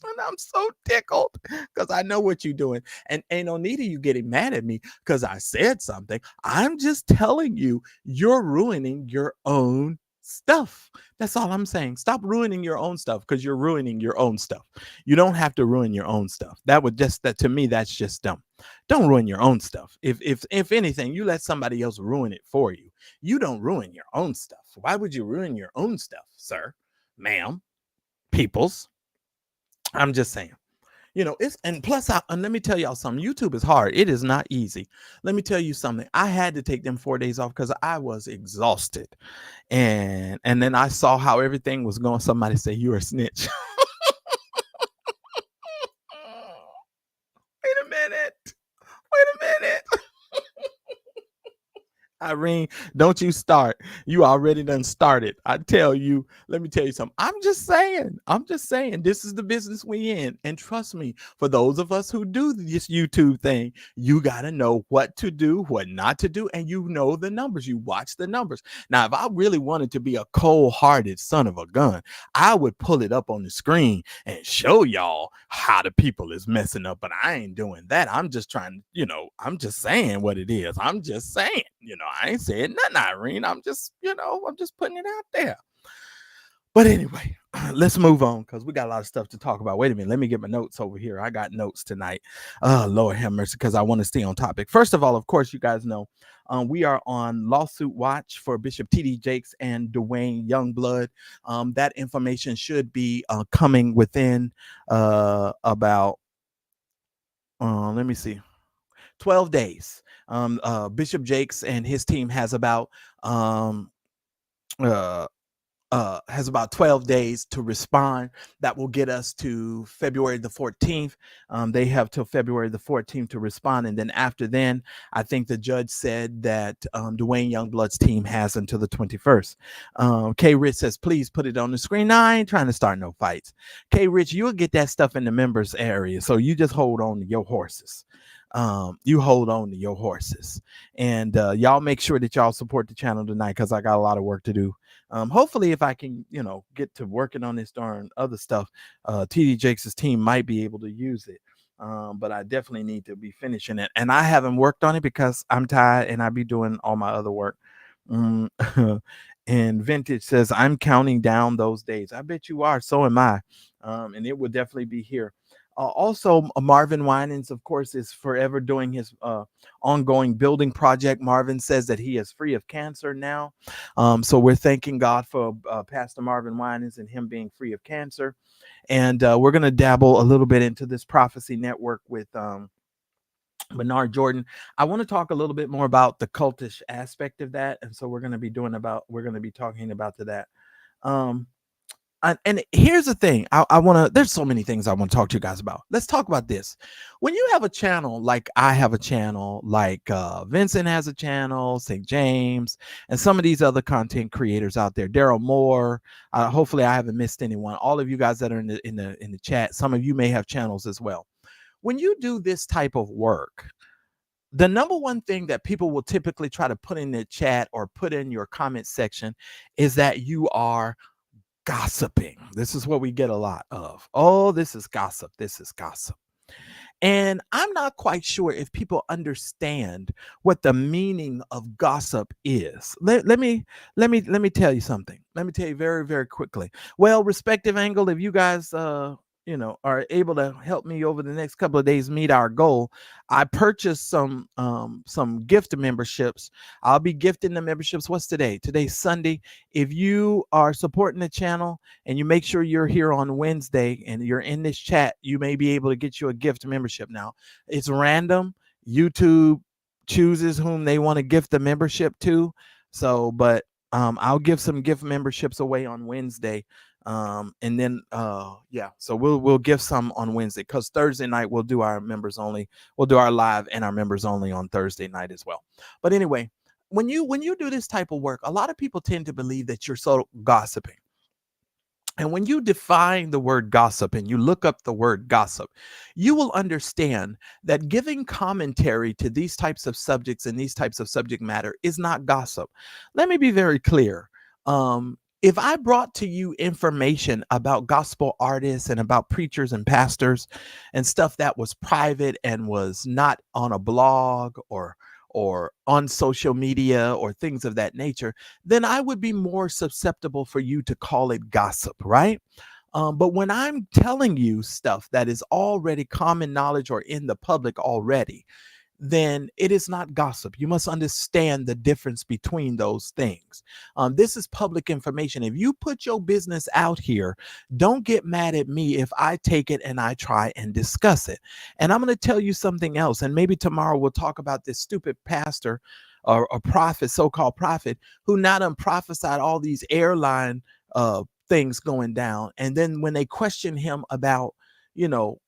And I'm so tickled because I know what you're doing. And ain't no need of you getting mad at me because I said something. I'm just telling you, you're ruining your own stuff. That's all I'm saying. Stop ruining your own stuff, because you're ruining your own stuff. You don't have to ruin your own stuff. That to me, that's just dumb. Don't ruin your own stuff. If anything, you let somebody else ruin it for you. You don't ruin your own stuff. Why would you ruin your own stuff, sir, ma'am, peoples? I'm just saying. And plus, and let me tell y'all something. YouTube is hard. It is not easy. Let me tell you something. I had to take them 4 days off because I was exhausted, and then I saw how everything was going. Somebody say, "You're a snitch." Wait a minute. Wait a minute. Irene, don't you start. You already done started. I tell you, let me tell you something. I'm just saying, this is the business we in. And trust me, for those of us who do this YouTube thing, you got to know what to do, what not to do. And you know the numbers. You watch the numbers. Now, if I really wanted to be a cold-hearted son of a gun, I would pull it up on the screen and show y'all how the people is messing up. But I ain't doing that. I'm just trying, I'm just saying what it is. I'm just saying, I ain't saying nothing, Irene. I'm just putting it out there. But anyway, let's move on because we got a lot of stuff to talk about. Wait a minute. Let me get my notes over here. I got notes tonight. Oh, Lord have mercy, because I want to stay on topic. First of all, of course, you guys know we are on lawsuit watch for Bishop T.D. Jakes and Duane Youngblood. That information should be coming within about, let me see, 12 days. Bishop Jakes and his team has about 12 days to respond. That will get us to February the 14th. They have till February the 14th to respond. And then after then, I think the judge said that Duane Youngblood's team has until the 21st. K. Rich says, please put it on the screen. No, I ain't trying to start no fights. K. Rich, you'll get that stuff in the members area. So you just hold on to your horses. You hold on to your horses, and y'all make sure that y'all support the channel tonight, because I got a lot of work to do. Hopefully, if I can, get to working on this darn other stuff, TD Jakes' team might be able to use it. But I definitely need to be finishing it, and I haven't worked on it because I'm tired and I be doing all my other work. And Vintage says, I'm counting down those days. I bet you are. So am I. And it will definitely be here. Also, Marvin Winans, of course, is forever doing his ongoing building project. Marvin says that he is free of cancer now. So we're thanking God for Pastor Marvin Winans and him being free of cancer. And we're going to dabble a little bit into this prophecy network with Bernard Jordan. I want to talk a little bit more about the cultish aspect of that, and so we're going to be talking about to that. Um, and here's the thing, I want to. There's so many things I want to talk to you guys about. Let's talk about this. When you have a channel, like I have a channel, like Vincent has a channel, St. James, and some of these other content creators out there, Daryl Moore. Hopefully, I haven't missed anyone. All of you guys that are in the chat, some of you may have channels as well. When you do this type of work, the number one thing that people will typically try to put in the chat or put in your comment section is that you are gossiping. This is what we get a lot of. Oh, this is gossip. This is gossip. And I'm not quite sure if people understand what the meaning of gossip is. Let me tell you something. Let me tell you very, very quickly. Well, respective angle, if you guys are able to help me over the next couple of days meet our goal, I purchased some gift memberships. I'll be gifting the memberships. What's today? Today's Sunday. If you are supporting the channel and you make sure you're here on Wednesday and you're in this chat, you may be able to get you a gift membership. Now, it's random. YouTube chooses whom they want to gift the membership to. So, but I'll give some gift memberships away on Wednesday. And then so we'll give some on Wednesday, because Thursday night we'll do our members only. We'll do our live and our members only on Thursday night as well. But anyway, when you do this type of work, a lot of people tend to believe that you're so gossiping. And when you define the word gossip and you look up the word gossip, you will understand that giving commentary to these types of subjects and these types of subject matter is not gossip. Let me be very clear. If I brought to you information about gospel artists and about preachers and pastors and stuff that was private and was not on a blog or on social media or things of that nature, then I would be more susceptible for you to call it gossip, right? But when I'm telling you stuff that is already common knowledge or in the public already, then it is not gossip. You must understand the difference between those things. This is public information. If you put your business out here, don't get mad at me if I take it and I try and discuss it. And I'm going to tell you something else. And maybe tomorrow we'll talk about this stupid pastor or a prophet, so-called prophet, who now done prophesied all these airline things going down. And then when they question him about,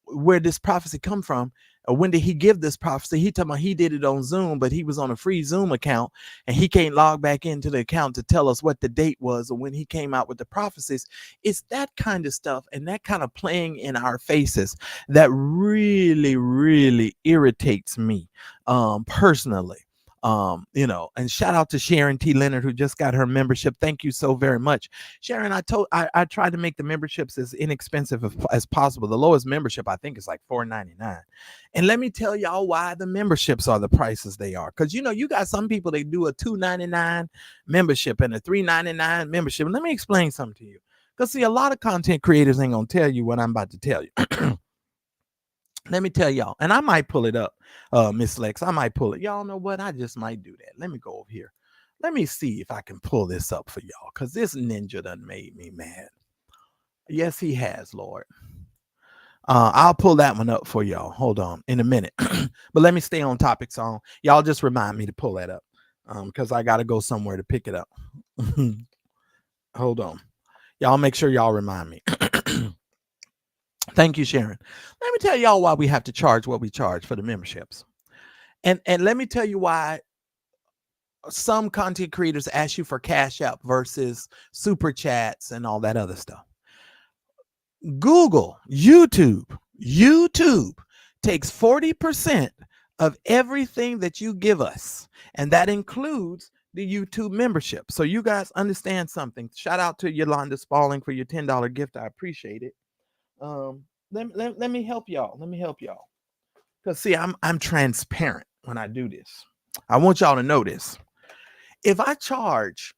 where this prophecy come from, or when did he give this prophecy, he talking about he did it on Zoom, but he was on a free Zoom account and he can't log back into the account to tell us what the date was or when he came out with the prophecies. It's that kind of stuff and that kind of playing in our faces that really, really irritates me personally. And shout out to Sharon T. Leonard, who just got her membership. Thank you so very much, Sharon. I tried to make the memberships as inexpensive as possible. The lowest membership I think is like $4.99. And let me tell y'all why the memberships are the prices they are. Because you got some people, they do a $2.99 membership and a $3.99 membership. And let me explain something to you. Because see, a lot of content creators ain't gonna tell you what I'm about to tell you. Let me tell y'all, and I might pull it up, Miss Lex. I might pull it. Y'all know what? I just might do that. Let me go over here. Let me see if I can pull this up for y'all, because this ninja done made me mad. Yes, he has, Lord. I'll pull that one up for y'all. Hold on in a minute. But let me stay on topic, song. Y'all just remind me to pull that up because I got to go somewhere to pick it up. Hold on. Y'all make sure y'all remind me. Thank you, Sharon. Let me tell y'all why we have to charge what we charge for the memberships. And let me tell you why some content creators ask you for Cash App versus super chats and all that other stuff. Google, YouTube takes 40% of everything that you give us. And that includes the YouTube membership. So you guys understand something. Shout out to Yolanda Spalding for your $10 gift. I appreciate it. Let me help y'all. Because see, I'm transparent when I do this. I want y'all to know this. If I charge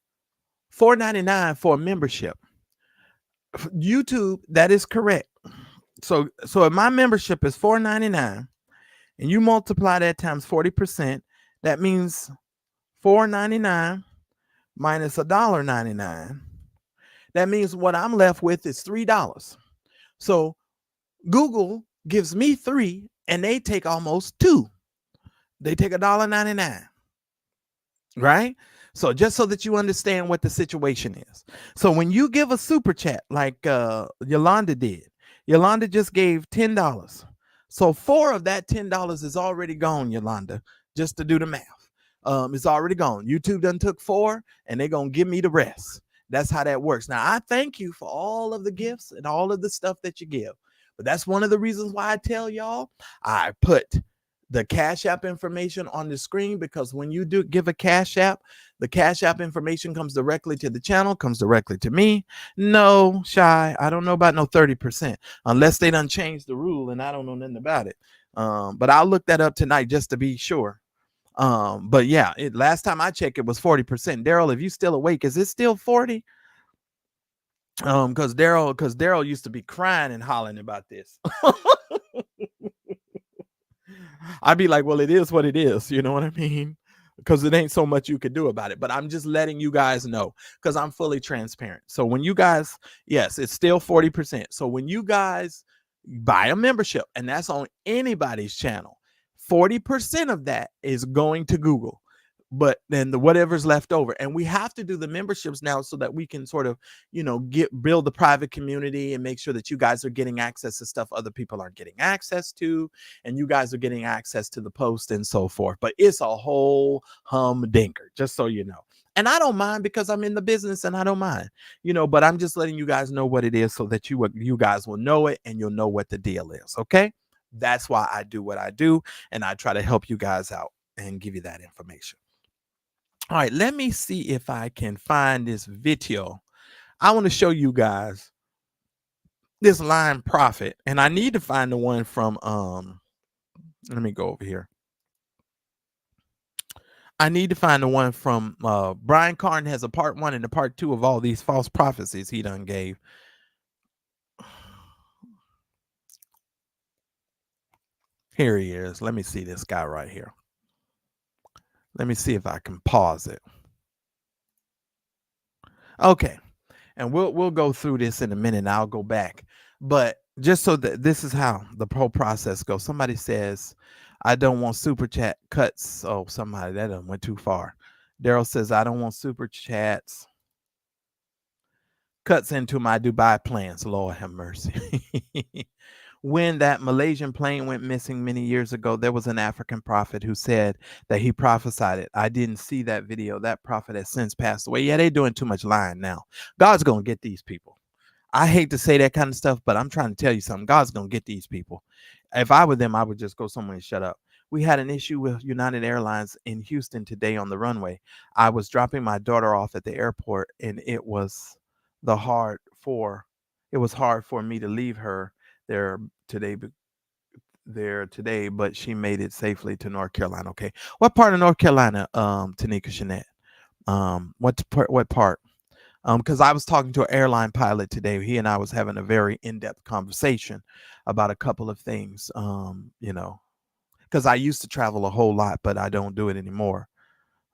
$4.99 for a membership, YouTube, that is correct. So if my membership is $4.99 and you multiply that times 40%, that means $4.99 minus $1.99. That means what I'm left with is $3. So Google gives me $3 and they take almost $2. They take $1.99. Right? So just so that you understand what the situation is. So when you give a super chat like Yolanda did, Yolanda just gave $10. So 4 of that $10 is already gone, Yolanda, just to do the math. It's already gone. YouTube done took 4 and they're going to give me the rest. That's how that works. Now, I thank you for all of the gifts and all of the stuff that you give. But that's one of the reasons why I tell y'all I put the Cash App information on the screen, because when you do give a Cash App, the Cash App information comes directly to the channel, comes directly to me. No, Shy, I don't know about no 30%, unless they done changed the rule and I don't know nothing about it. But I'll look that up tonight just to be sure. But yeah, last time I checked, it was 40%. Daryl, if you still awake, is it still 40? Because Daryl used to be crying and hollering about this. I'd be like, well, it is what it is. You know what I mean? Because it ain't so much you could do about it. But I'm just letting you guys know because I'm fully transparent. So when you guys, yes, it's still 40%. So when you guys buy a membership, and that's on anybody's channel, 40% of that is going to Google. But then whatever's left over, and we have to do the memberships now so that we can sort of, build the private community and make sure that you guys are getting access to stuff other people aren't getting access to, and you guys are getting access to the post and so forth. But it's a whole humdinger, just so you know. And I don't mind because I'm in the business and I don't mind, but I'm just letting you guys know what it is so that you guys will know it and you'll know what the deal is. Okay. That's why I do what I do. And I try to help you guys out and give you that information. All right, let me see if I can find this video. I want to show you guys this line prophet, and I need to find the one from let me go over here. I need to find the one from Brian Carn has a part 1 and a part 2 of all these false prophecies he done gave. Here he is. Let me see this guy right here. Let me see if I can pause it. Okay. And we'll go through this in a minute and I'll go back. But just so that this is how the whole process goes. Somebody says, I don't want super chat cuts. Oh, somebody that done went too far. Daryl says, I don't want super chats cuts into my Dubai plans. Lord have mercy. When that Malaysian plane went missing many years ago, there was an African prophet who said that he prophesied it. I didn't see that video. That prophet has since passed away. Yeah, they're doing too much lying now. God's going to get these people. I hate to say that kind of stuff, but I'm trying to tell you something. God's going to get these people. If I were them, I would just go somewhere and shut up. We had an issue with United Airlines in Houston today on the runway. I was dropping my daughter off at the airport, and it was hard for me to leave her there today, but she made it safely to North Carolina. Okay. What part of North Carolina, Tanika Shanette? What part? Because I was talking to an airline pilot today. He and I was having a very in-depth conversation about a couple of things, because I used to travel a whole lot, but I don't do it anymore.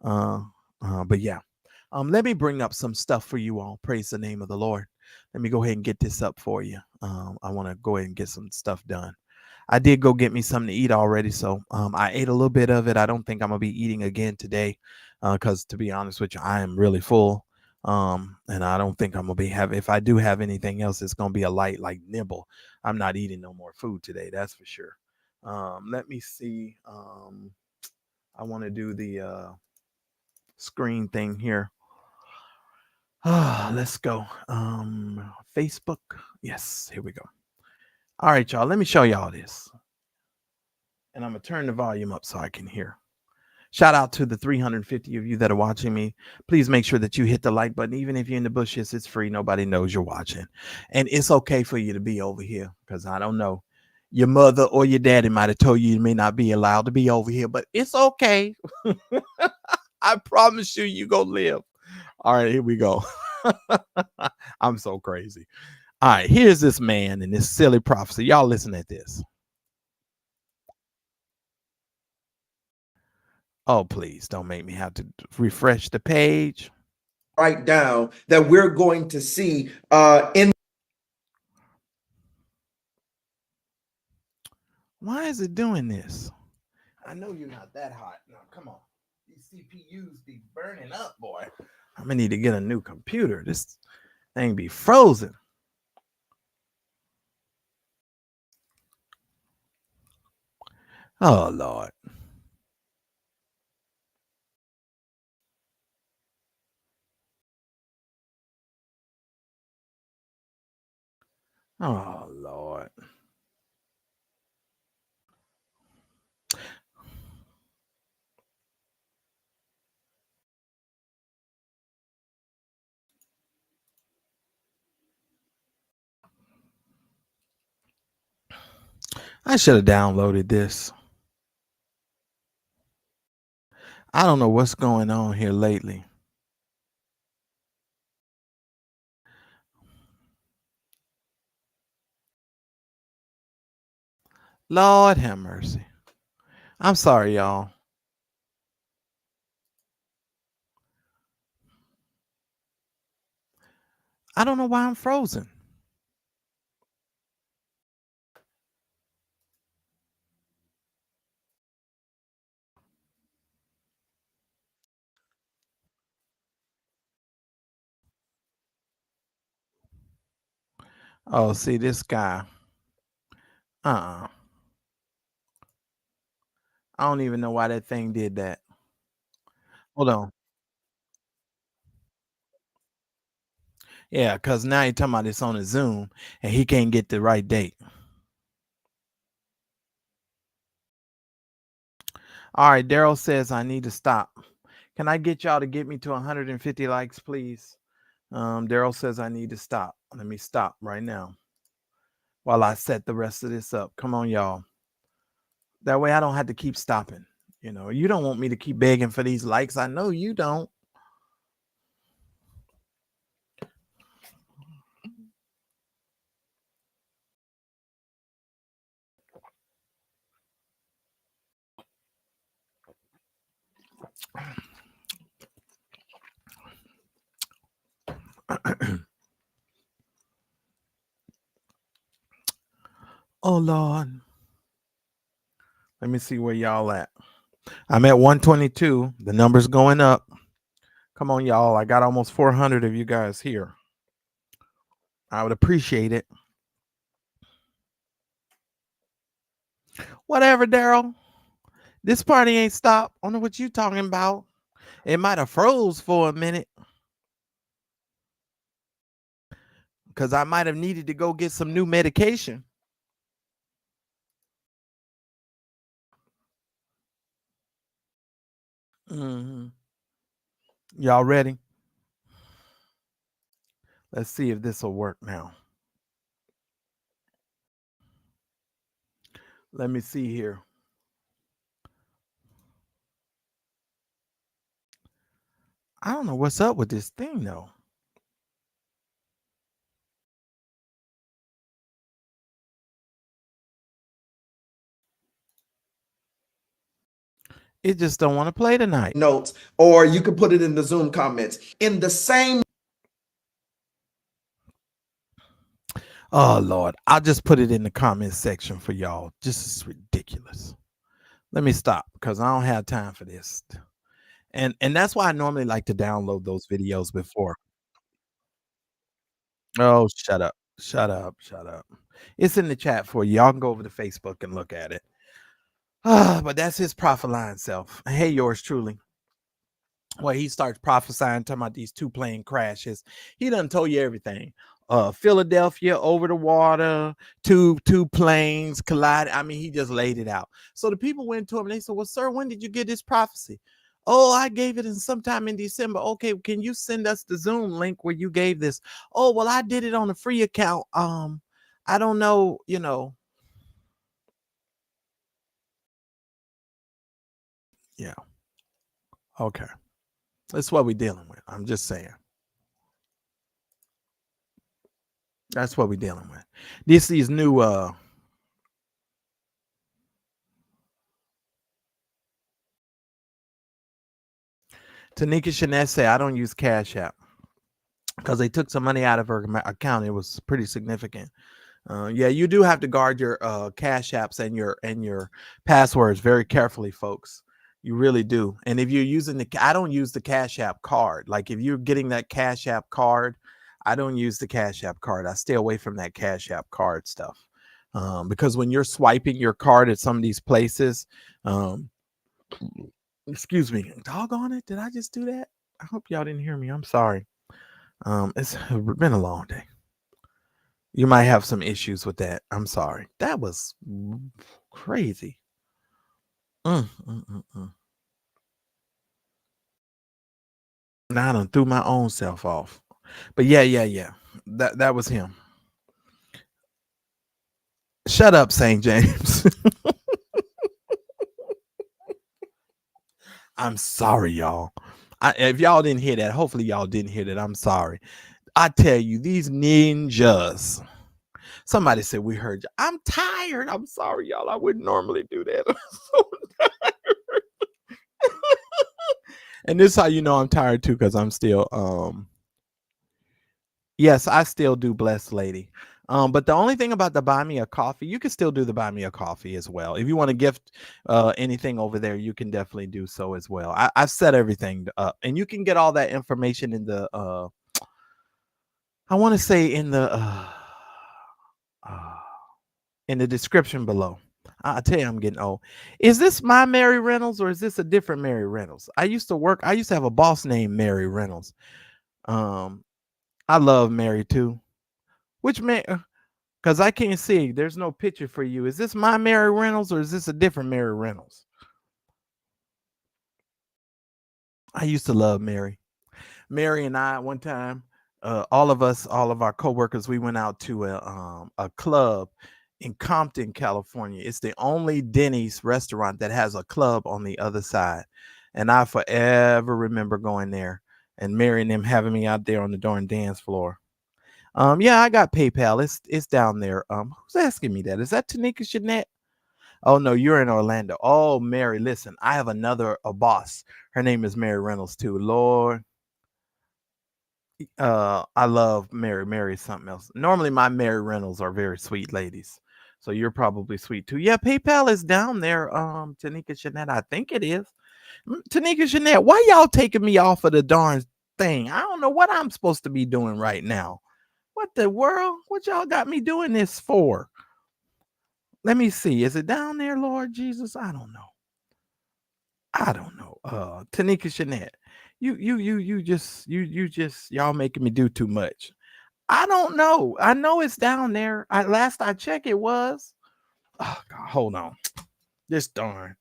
But yeah, let me bring up some stuff for you all. Praise the name of the Lord. Let me go ahead and get this up for you. I want to go ahead and get some stuff done. I did go get me something to eat already, so I ate a little bit of it. I don't think I'm gonna be eating again today, because to be honest with you, I am really full. And I don't think I'm gonna be if I do have anything else, it's gonna be a light like nibble. I'm not eating no more food today, that's for sure. Let me see. I want to do the screen thing here. Let's go. Facebook. Yes, here we go. All right, y'all. Let me show y'all this. And I'm gonna turn the volume up so I can hear. Shout out to the 350 of you that are watching me. Please make sure that you hit the like button. Even if you're in the bushes, it's free. Nobody knows you're watching. And it's okay for you to be over here, because I don't know. Your mother or your daddy might have told you may not be allowed to be over here, but it's okay. I promise you gonna live. All right, here we go. I'm so crazy. All right, here's this man and this silly prophecy. Y'all listen at this. Oh, please don't make me have to refresh the page. Write down that we're going to see in. Why is it doing this? I know you're not that hot. No, come on. These CPUs be burning up, boy. I'm gonna need to get a new computer. This thing be frozen. Oh Lord. Oh Lord. I should have downloaded this. I don't know what's going on here lately. Lord have mercy. I'm sorry, y'all. I don't know why I'm frozen. Oh, see this guy. I don't even know why that thing did that. Hold on. Yeah, because now you're talking about it's on a Zoom and he can't get the right date. All right, Daryl says I need to stop. Can I get y'all to get me to 150 likes, please? Daryl says I need to stop. Let me stop right now while I set the rest of this up. Come on, y'all. That way I don't have to keep stopping. You know, you don't want me to keep begging for these likes. I know you don't. Oh, Lord. Let me see where y'all at. I'm at 122. The number's going up. Come on, y'all. I got almost 400 of you guys here. I would appreciate it. Whatever, Daryl. This party ain't stopped. I don't know what you talking about. It might have froze for a minute. Because I might have needed to go get some new medication. Mm-hmm. Y'all ready? Let's see if this will work now. Let me see here. I don't know what's up with this thing, though. It just don't want to play tonight. Notes, or you can put it in the Zoom comments. In the same. Oh, Lord. I'll just put it in the comment section for y'all. This is ridiculous. Let me stop because I don't have time for this. And that's why I normally like to download those videos before. Oh, shut up. Shut up. Shut up. It's in the chat for you. Y'all can go over to Facebook and look at it. But that's his prophet line self. Hey, yours truly. Well, he starts prophesying, talking about these two plane crashes. He done told you everything. Philadelphia over the water, two planes collide. I mean, he just laid it out. So the people went to him and they said, "Well, sir, when did you get this prophecy?" "Oh, I gave it in sometime in December." "Okay, can you send us the Zoom link where you gave this?" "Oh, well, I did it on a free account. I don't know, you know." Yeah. Okay. That's what we're dealing with. I'm just saying. That's what we're dealing with. These new Tanika Shanette say I don't use Cash App because they took some money out of her account. It was pretty significant. Yeah, you do have to guard your cash apps and your passwords very carefully, folks. You really do. And if you're using I don't use the Cash App card. Like if you're getting that Cash App card, I don't use the Cash App card. I stay away from that Cash App card stuff. Because when you're swiping your card at some of these places, excuse me, doggone it, did I just do that? I hope y'all didn't hear me. I'm sorry. It's been a long day. You might have some issues with that. I'm sorry. That was crazy. Mm, mm, mm, mm. Now I done threw my own self off. But yeah. That was him. Shut up, St. James. I'm sorry, y'all. If y'all didn't hear that, hopefully y'all didn't hear that. I'm sorry. I tell you, these ninjas. Somebody said we heard you. I'm tired. I'm sorry, y'all. I wouldn't normally do that. I'm so tired. And this is how you know I'm tired too, because I'm still yes, I still do Blessed Lady. But the only thing about the buy me a coffee, you can still do the buy me a coffee as well. If you want to gift anything over there, you can definitely do so as well. I've set everything up, and you can get all that information in the I want to say in the description below. I tell you, I'm getting old. Is this my Mary Reynolds or is this a different Mary Reynolds? I used to have a boss named Mary Reynolds. I love Mary too. Which man? Because I can't see. There's no picture for you. Is this my Mary Reynolds or is this a different Mary Reynolds? I used to love Mary. Mary and I, one time, all of our coworkers, we went out to a club in Compton, California. It's the only Denny's restaurant that has a club on the other side. And I forever remember going there and Mary and them having me out there on the darn dance floor. Yeah, I got PayPal. It's down there. Who's asking me that? Is that Tanika Jeanette? Oh no, you're in Orlando. Oh, Mary, listen, I have a boss. Her name is Mary Reynolds too. Lord, I love Mary. Mary is something else. Normally, my Mary Reynolds are very sweet ladies, so you're probably sweet too. Yeah, PayPal is down there. Tanika Jeanette, I think it is. Tanika Jeanette, why y'all taking me off of the darn thing? I don't know what I'm supposed to be doing right now. What the world? What y'all got me doing this for? Let me see. Is it down there, Lord Jesus? I don't know. Tanika Jeanette, you just y'all making me do too much. I don't know. I know it's down there. Last I checked, it was. Oh God, hold on. This darn.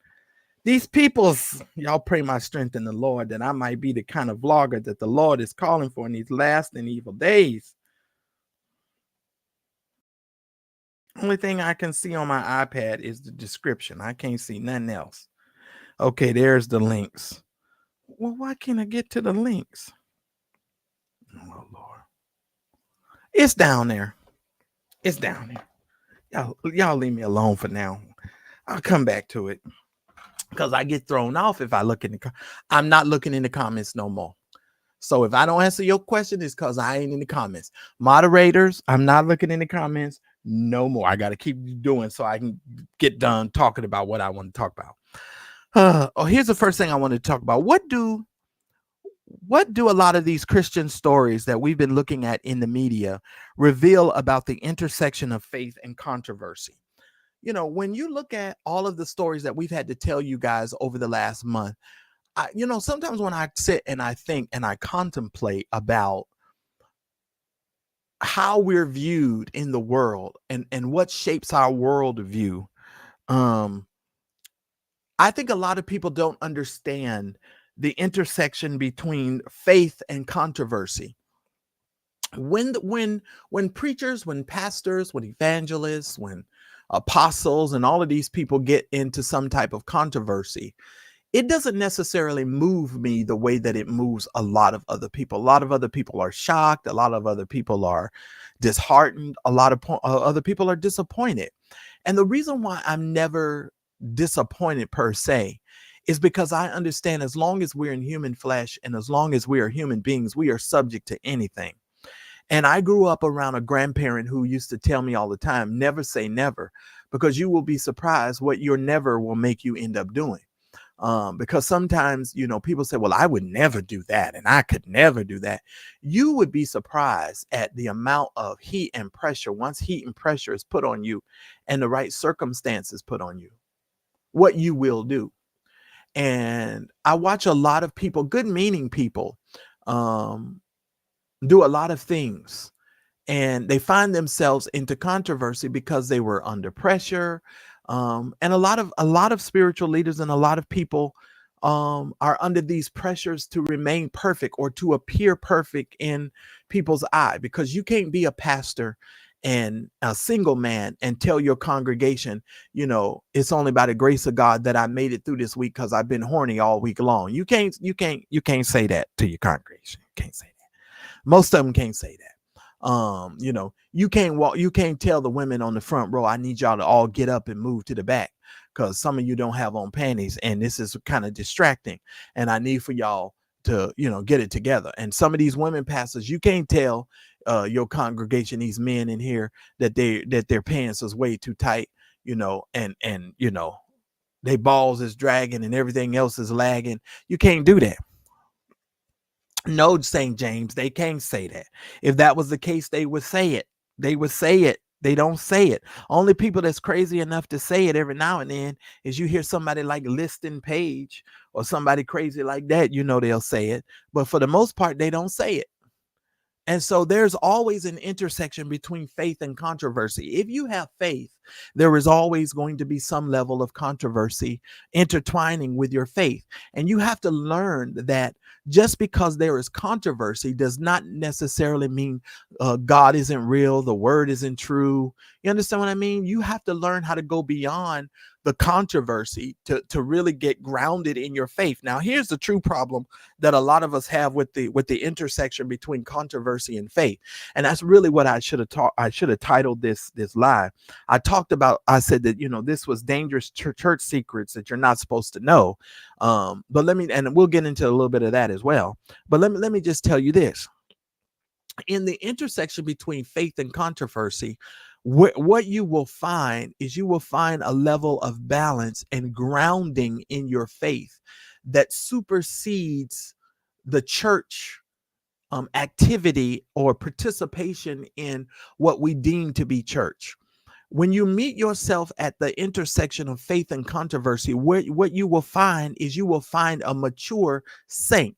These people's, y'all pray my strength in the Lord that I might be the kind of vlogger that the Lord is calling for in these last and evil days. Only thing I can see on my iPad is the description. I can't see nothing else. Okay, there's the links. Well, why can't I get to the links? Oh, Lord. It's down there. It's down there. Y'all leave me alone for now. I'll come back to it. Because I get thrown off if I look in I'm not looking in the comments no more. So if I don't answer your question, it's because I ain't in the comments. Moderators, I'm not looking in the comments no more. I got to keep doing so I can get done talking about what I want to talk about. Here's the first thing I want to talk about. What do a lot of these Christian stories that we've been looking at in the media reveal about the intersection of faith and controversy? You know, when you look at all of the stories that we've had to tell you guys over the last month, sometimes when I sit and I think and I contemplate about how we're viewed in the world and what shapes our worldview, I think a lot of people don't understand the intersection between faith and controversy. When preachers, when pastors, when evangelists, when apostles and all of these people get into some type of controversy, it doesn't necessarily move me the way that it moves a lot of other people. A lot of other people are shocked. A lot of other people are disheartened. A lot of other people are disappointed. And the reason why I'm never disappointed per se is because I understand as long as we're in human flesh and as long as we are human beings, we are subject to anything. And I grew up around a grandparent who used to tell me all the time, never say never, because you will be surprised what your never will make you end up doing. Because sometimes, people say, well, I would never do that, and I could never do that. You would be surprised at the amount of heat and pressure, once heat and pressure is put on you and the right circumstances put on you, what you will do. And I watch a lot of people, good meaning people, do a lot of things, and they find themselves into controversy because they were under pressure. And a lot of spiritual leaders and a lot of people are under these pressures to remain perfect or to appear perfect in people's eye, because you can't be a pastor and a single man and tell your congregation, it's only by the grace of God that I made it through this week because I've been horny all week long. You can't say that to your congregation. You can't say that. Most of them can't say that. You can't tell the women on the front row, I need y'all to all get up and move to the back because some of you don't have on panties and this is kind of distracting and I need for y'all to, get it together. And some of these women pastors, you can't tell your congregation, these men in here, that their pants is way too tight, and they balls is dragging and everything else is lagging. You can't do that. No, St. James, they can't say that. If that was the case, they would say it. They would say it. They don't say it. Only people that's crazy enough to say it every now and then is you hear somebody like Liston Page or somebody crazy like that, they'll say it. But for the most part, they don't say it. And so there's always an intersection between faith and controversy. If you have faith, there is always going to be some level of controversy intertwining with your faith. And you have to learn that just because there is controversy does not necessarily mean God isn't real, the word isn't true. You understand what I mean? You have to learn how to go beyond the controversy to really get grounded in your faith. Now, here's the true problem that a lot of us have with the intersection between controversy and faith. And that's really what I should have titled this live. I said that, this was dangerous church secrets that you're not supposed to know. But we'll get into a little bit of that as well. But let me just tell you this. In the intersection between faith and controversy, what you will find is you will find a level of balance and grounding in your faith that supersedes the church activity or participation in what we deem to be church. When you meet yourself at the intersection of faith and controversy, what you will find is you will find a mature saint.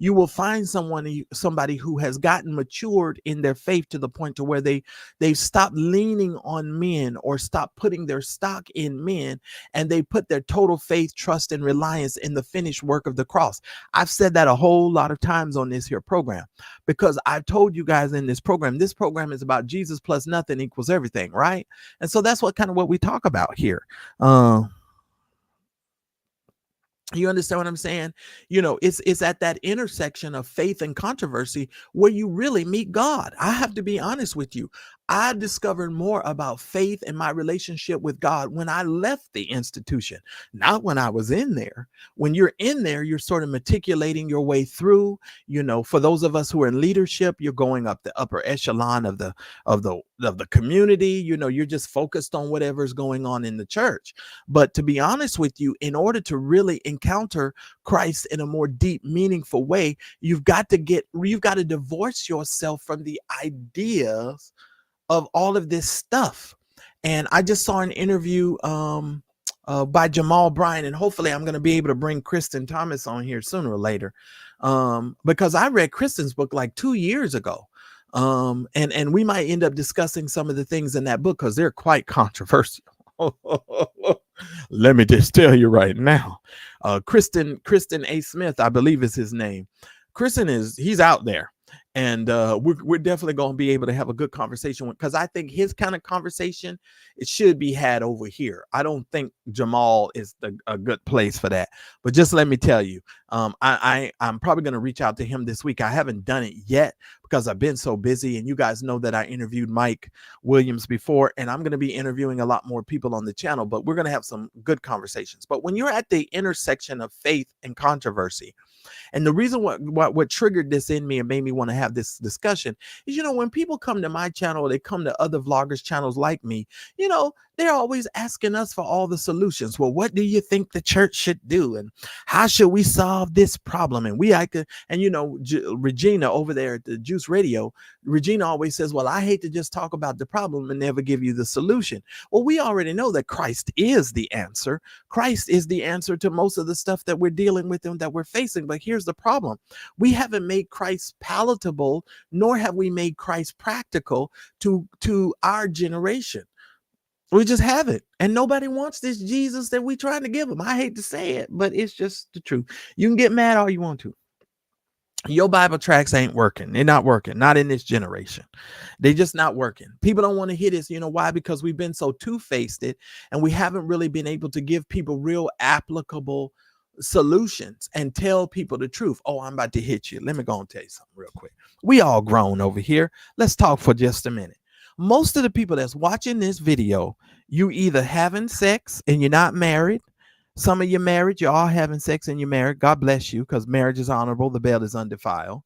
You will find somebody who has gotten matured in their faith to the point to where they've stopped leaning on men or stopped putting their stock in men, and they put their total faith, trust, and reliance in the finished work of the cross. I've said that a whole lot of times on this here program, because I've told you guys in this program is about Jesus plus nothing equals everything, right? And so that's what we talk about here. You understand what I'm saying? It's at that intersection of faith and controversy where you really meet God. I have to be honest with you. I discovered more about faith and my relationship with God when I left the institution, not when I was in there. When you're in there, you're sort of matriculating your way through. For those of us who are in leadership, you're going up the upper echelon of the community. You're just focused on whatever's going on in the church. But to be honest with you, in order to really encounter Christ in a more deep, meaningful way, you've got to divorce yourself from the ideas of all of this stuff. And I just saw an interview by Jamal Bryant, and hopefully I'm going to be able to bring Kristen Thomas on here sooner or later, because I read Kristen's book like 2 years ago. And we might end up discussing some of the things in that book because they're quite controversial. Let me just tell you right now, Kristen A. Smith, I believe is his name. He's out there. And we're definitely going to be able to have a good conversation because I think his kind of conversation, it should be had over here. I don't think Jamal is a good place for that. But just let me tell you, I'm probably going to reach out to him this week. I haven't done it yet because I've been so busy, and you guys know that I interviewed Mike Williams before, and I'm going to be interviewing a lot more people on the channel, but we're going to have some good conversations. But when you're at the intersection of faith and controversy, and the reason what triggered this in me and made me want to have this discussion is, when people come to my channel, or they come to other vloggers' channels like me, they're always asking us for all the solutions. Well, what do you think the church should do? And how should we solve this problem? And Regina over there at the Juice Radio, Regina always says, well, I hate to just talk about the problem and never give you the solution. Well, we already know that Christ is the answer. Christ is the answer to most of the stuff that we're dealing with and that we're facing. But here's the problem. We haven't made Christ palatable, nor have we made Christ practical to our generation. We just haven't. And nobody wants this Jesus that we're trying to give them. I hate to say it, but it's just the truth. You can get mad all you want to. Your Bible tracks ain't working. They're not working. Not in this generation. They're just not working. People don't want to hear this. You know why? Because we've been so two-faced, and we haven't really been able to give people real applicable solutions and tell people the truth. Oh, I'm about to hit you. Let me go and tell you something real quick. We all grown over here. Let's talk for just a minute. Most of the people that's watching this video, you either having sex and you're not married. Some of you married, you're all having sex and you're married. God bless you, because marriage is honorable. The bed is undefiled.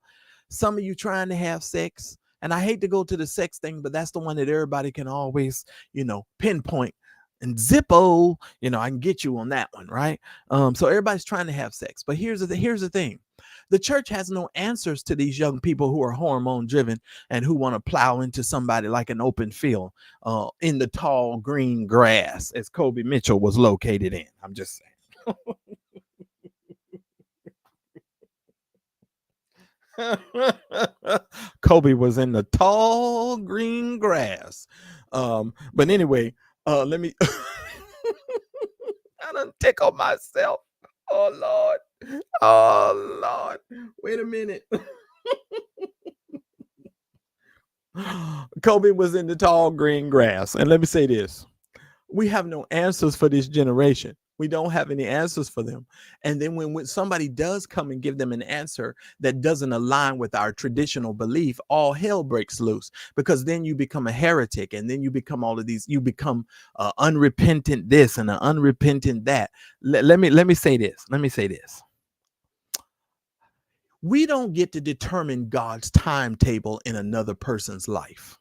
Some of you trying to have sex. And I hate to go to the sex thing, but that's the one that everybody can always, pinpoint. And Zippo, I can get you on that one, right? So everybody's trying to have sex. But here's the thing. The church has no answers to these young people who are hormone driven and who want to plow into somebody like an open field in the tall green grass, as Kobe Mitchell was located in. I'm just saying. Kobe was in the tall green grass. But anyway, let me I done tickle myself. Oh Lord, wait a minute. Kobe was in the tall green grass. And let me say this. We have no answers for this generation. We don't have any answers for them. And then when somebody does come and give them an answer that doesn't align with our traditional belief, all hell breaks loose, because then you become a heretic, and then you become all of these, you become unrepentant this and unrepentant that. Let me say this. We don't get to determine God's timetable in another person's life.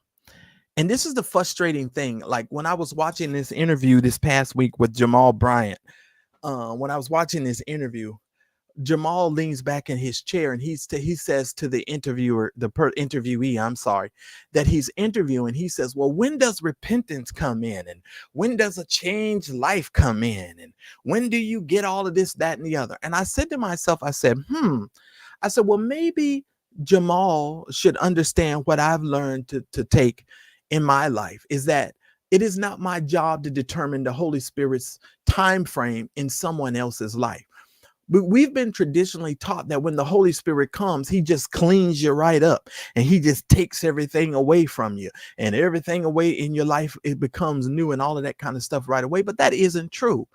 And this is the frustrating thing. Like when I was watching this interview this past week with Jamal Bryant, when I was watching this interview, Jamal leans back in his chair and he says to the interviewer, interviewee, that he's interviewing. He says, well, when does repentance come in? And when does a changed life come in? And when do you get all of this, that, and the other? And I said to myself, I said, well, maybe Jamal should understand what I've learned to take in my life, is that it is not my job to determine the Holy Spirit's time frame in someone else's life. But we've been traditionally taught that when the Holy Spirit comes, he just cleans you right up and he just takes everything away from you, and everything away in your life, it becomes new and all of that kind of stuff right away. But that isn't true.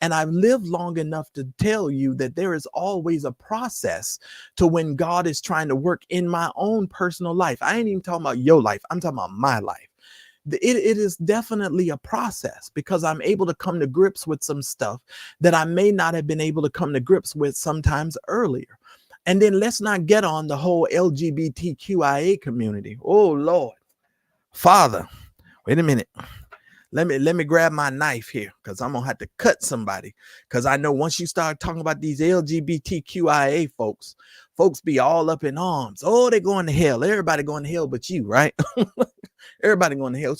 And I've lived long enough to tell you that there is always a process to when God is trying to work in my own personal life. I ain't even talking about your life. I'm talking about my life. It is definitely a process, because I'm able to come to grips with some stuff that I may not have been able to come to grips with sometimes earlier. And then let's not get on the whole LGBTQIA community. Oh, Lord. Father, wait a minute. Let me grab my knife here, because I'm going to have to cut somebody, because I know once you start talking about these LGBTQIA folks be all up in arms. Oh, they're going to hell. Everybody going to hell but you, right? Everybody going to hell.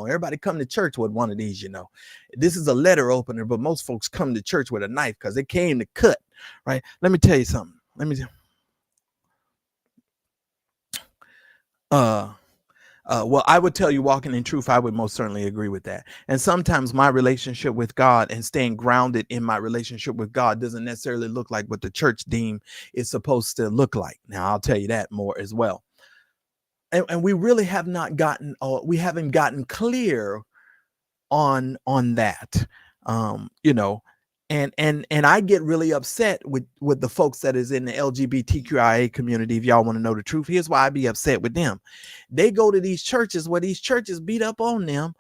Everybody come to church with one of these, This is a letter opener, but most folks come to church with a knife because they came to cut, right? Let me tell you something. Well, I would tell you, walking in truth, I would most certainly agree with that. And sometimes my relationship with God and staying grounded in my relationship with God doesn't necessarily look like what the church deem is supposed to look like. Now, I'll tell you that more as well. And we really have not gotten, we haven't gotten clear on that, And I get really upset with the folks that is in the LGBTQIA community. If y'all want to know the truth, here's why I be upset with them. They go to these churches where these churches beat up on them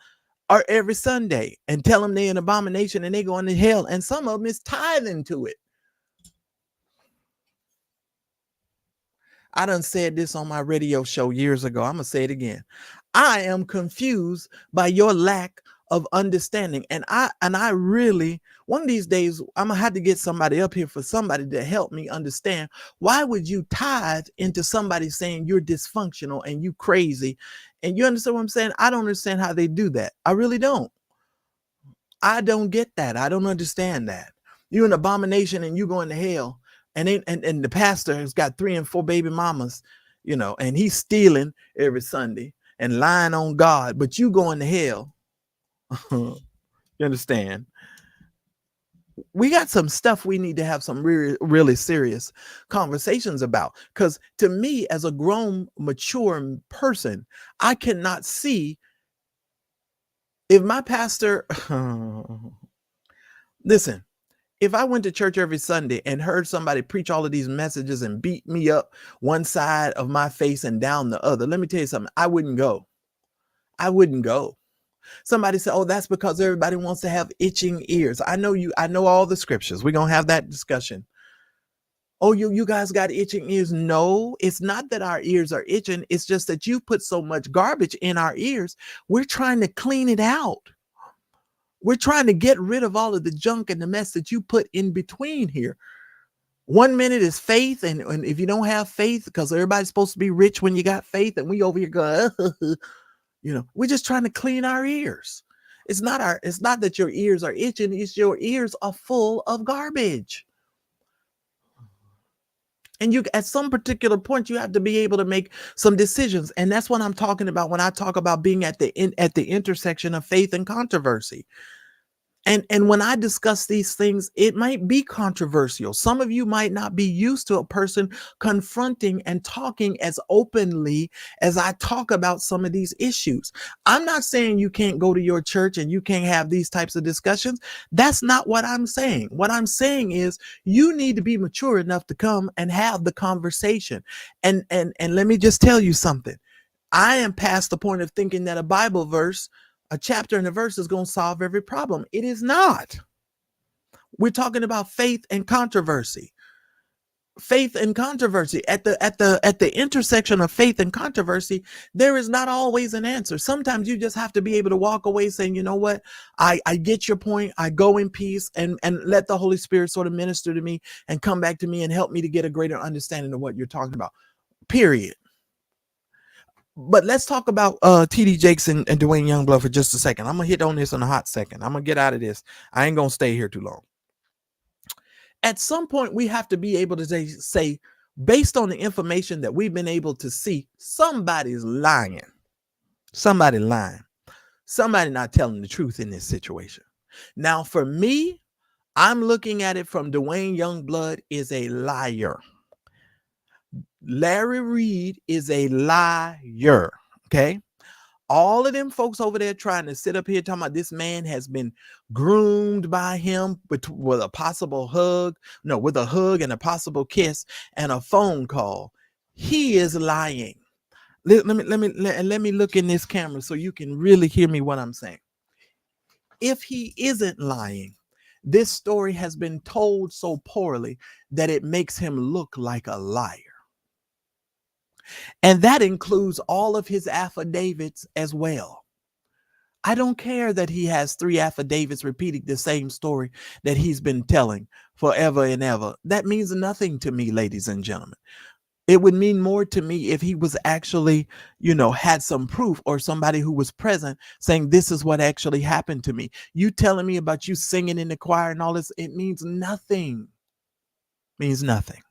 or every Sunday and tell them they're an abomination and they go into hell, and some of them is tithing to it. I done said this on my radio show years ago. I'm gonna say it again. I am confused by your lack of understanding. And I really, one of these days, I'm gonna have to get somebody up here for somebody to help me understand. Why would you tithe into somebody saying you're dysfunctional and you crazy? And you understand what I'm saying? I don't understand how they do that. I really don't. I don't get that. I don't understand that. You're an abomination and you going to hell. And the pastor has got 3 and 4 baby mamas, and he's stealing every Sunday and lying on God, but you going to hell. You understand? We got some stuff we need to have some really, really serious conversations about. Because to me, as a grown, mature person, I cannot see if my pastor, listen, if I went to church every Sunday and heard somebody preach all of these messages and beat me up one side of my face and down the other, let me tell you something, I wouldn't go. I wouldn't go. Somebody said, oh, that's because everybody wants to have itching ears. I know all the scriptures. We're going to have that discussion. Oh, you guys got itching ears. No, it's not that our ears are itching. It's just that you put so much garbage in our ears. We're trying to clean it out. We're trying to get rid of all of the junk and the mess that you put in between here. 1 minute is faith. And if you don't have faith, because everybody's supposed to be rich when you got faith, and we over here go, we're just trying to clean our ears. It's not that your ears are itching. It's your ears are full of garbage. And you, at some particular point, you have to be able to make some decisions. And that's what I'm talking about when I talk about being at the intersection of faith and controversy. And when I discuss these things, it might be controversial. Some of you might not be used to a person confronting and talking as openly as I talk about some of these issues. I'm not saying you can't go to your church and you can't have these types of discussions. That's not what I'm saying. What I'm saying is you need to be mature enough to come and have the conversation. And let me just tell you something. I am past the point of thinking that a Bible verse, a chapter and a verse is going to solve every problem. It is not. We're talking about faith and controversy. Faith and controversy. At the intersection of faith and controversy, there is not always an answer. Sometimes you just have to be able to walk away saying, you know what? I get your point. I go in peace and let the Holy Spirit sort of minister to me and come back to me and help me to get a greater understanding of what you're talking about. Period. But let's talk about T.D. Jakes and Duane Youngblood for just a second. I'm going to hit on this in a hot second. I'm going to get out of this. I ain't going to stay here too long. At some point, we have to be able to say, based on the information that we've been able to see, somebody's lying. Somebody lying. Somebody not telling the truth in this situation. Now, for me, I'm looking at it from Duane Youngblood is a liar. Larry Reid is a liar. Okay. All of them folks over there trying to sit up here talking about this man has been groomed by him with a possible hug. No, with a hug and a possible kiss and a phone call. He is lying. Let me look in this camera so you can really hear me what I'm saying. If he isn't lying, this story has been told so poorly that it makes him look like a liar. And that includes all of his affidavits as well. I don't care that he has 3 affidavits repeating the same story that he's been telling forever and ever. That means nothing to me, ladies and gentlemen. It would mean more to me if he was actually, had some proof or somebody who was present saying, this is what actually happened to me. You telling me about you singing in the choir and all this, it means nothing. Means nothing.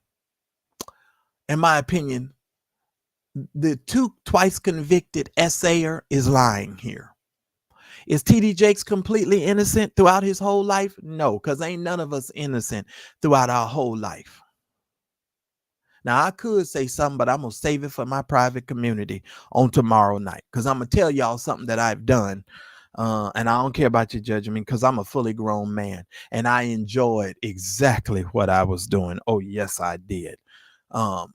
In my opinion, the twice convicted essayer is lying here. Is T.D. Jakes completely innocent throughout his whole life? No, because ain't none of us innocent throughout our whole life. Now, I could say something, but I'm going to save it for my private community on tomorrow night, because I'm going to tell y'all something that I've done And I don't care about your judgment because I'm a fully grown man and I enjoyed exactly what I was doing. Oh, yes, I did. Um,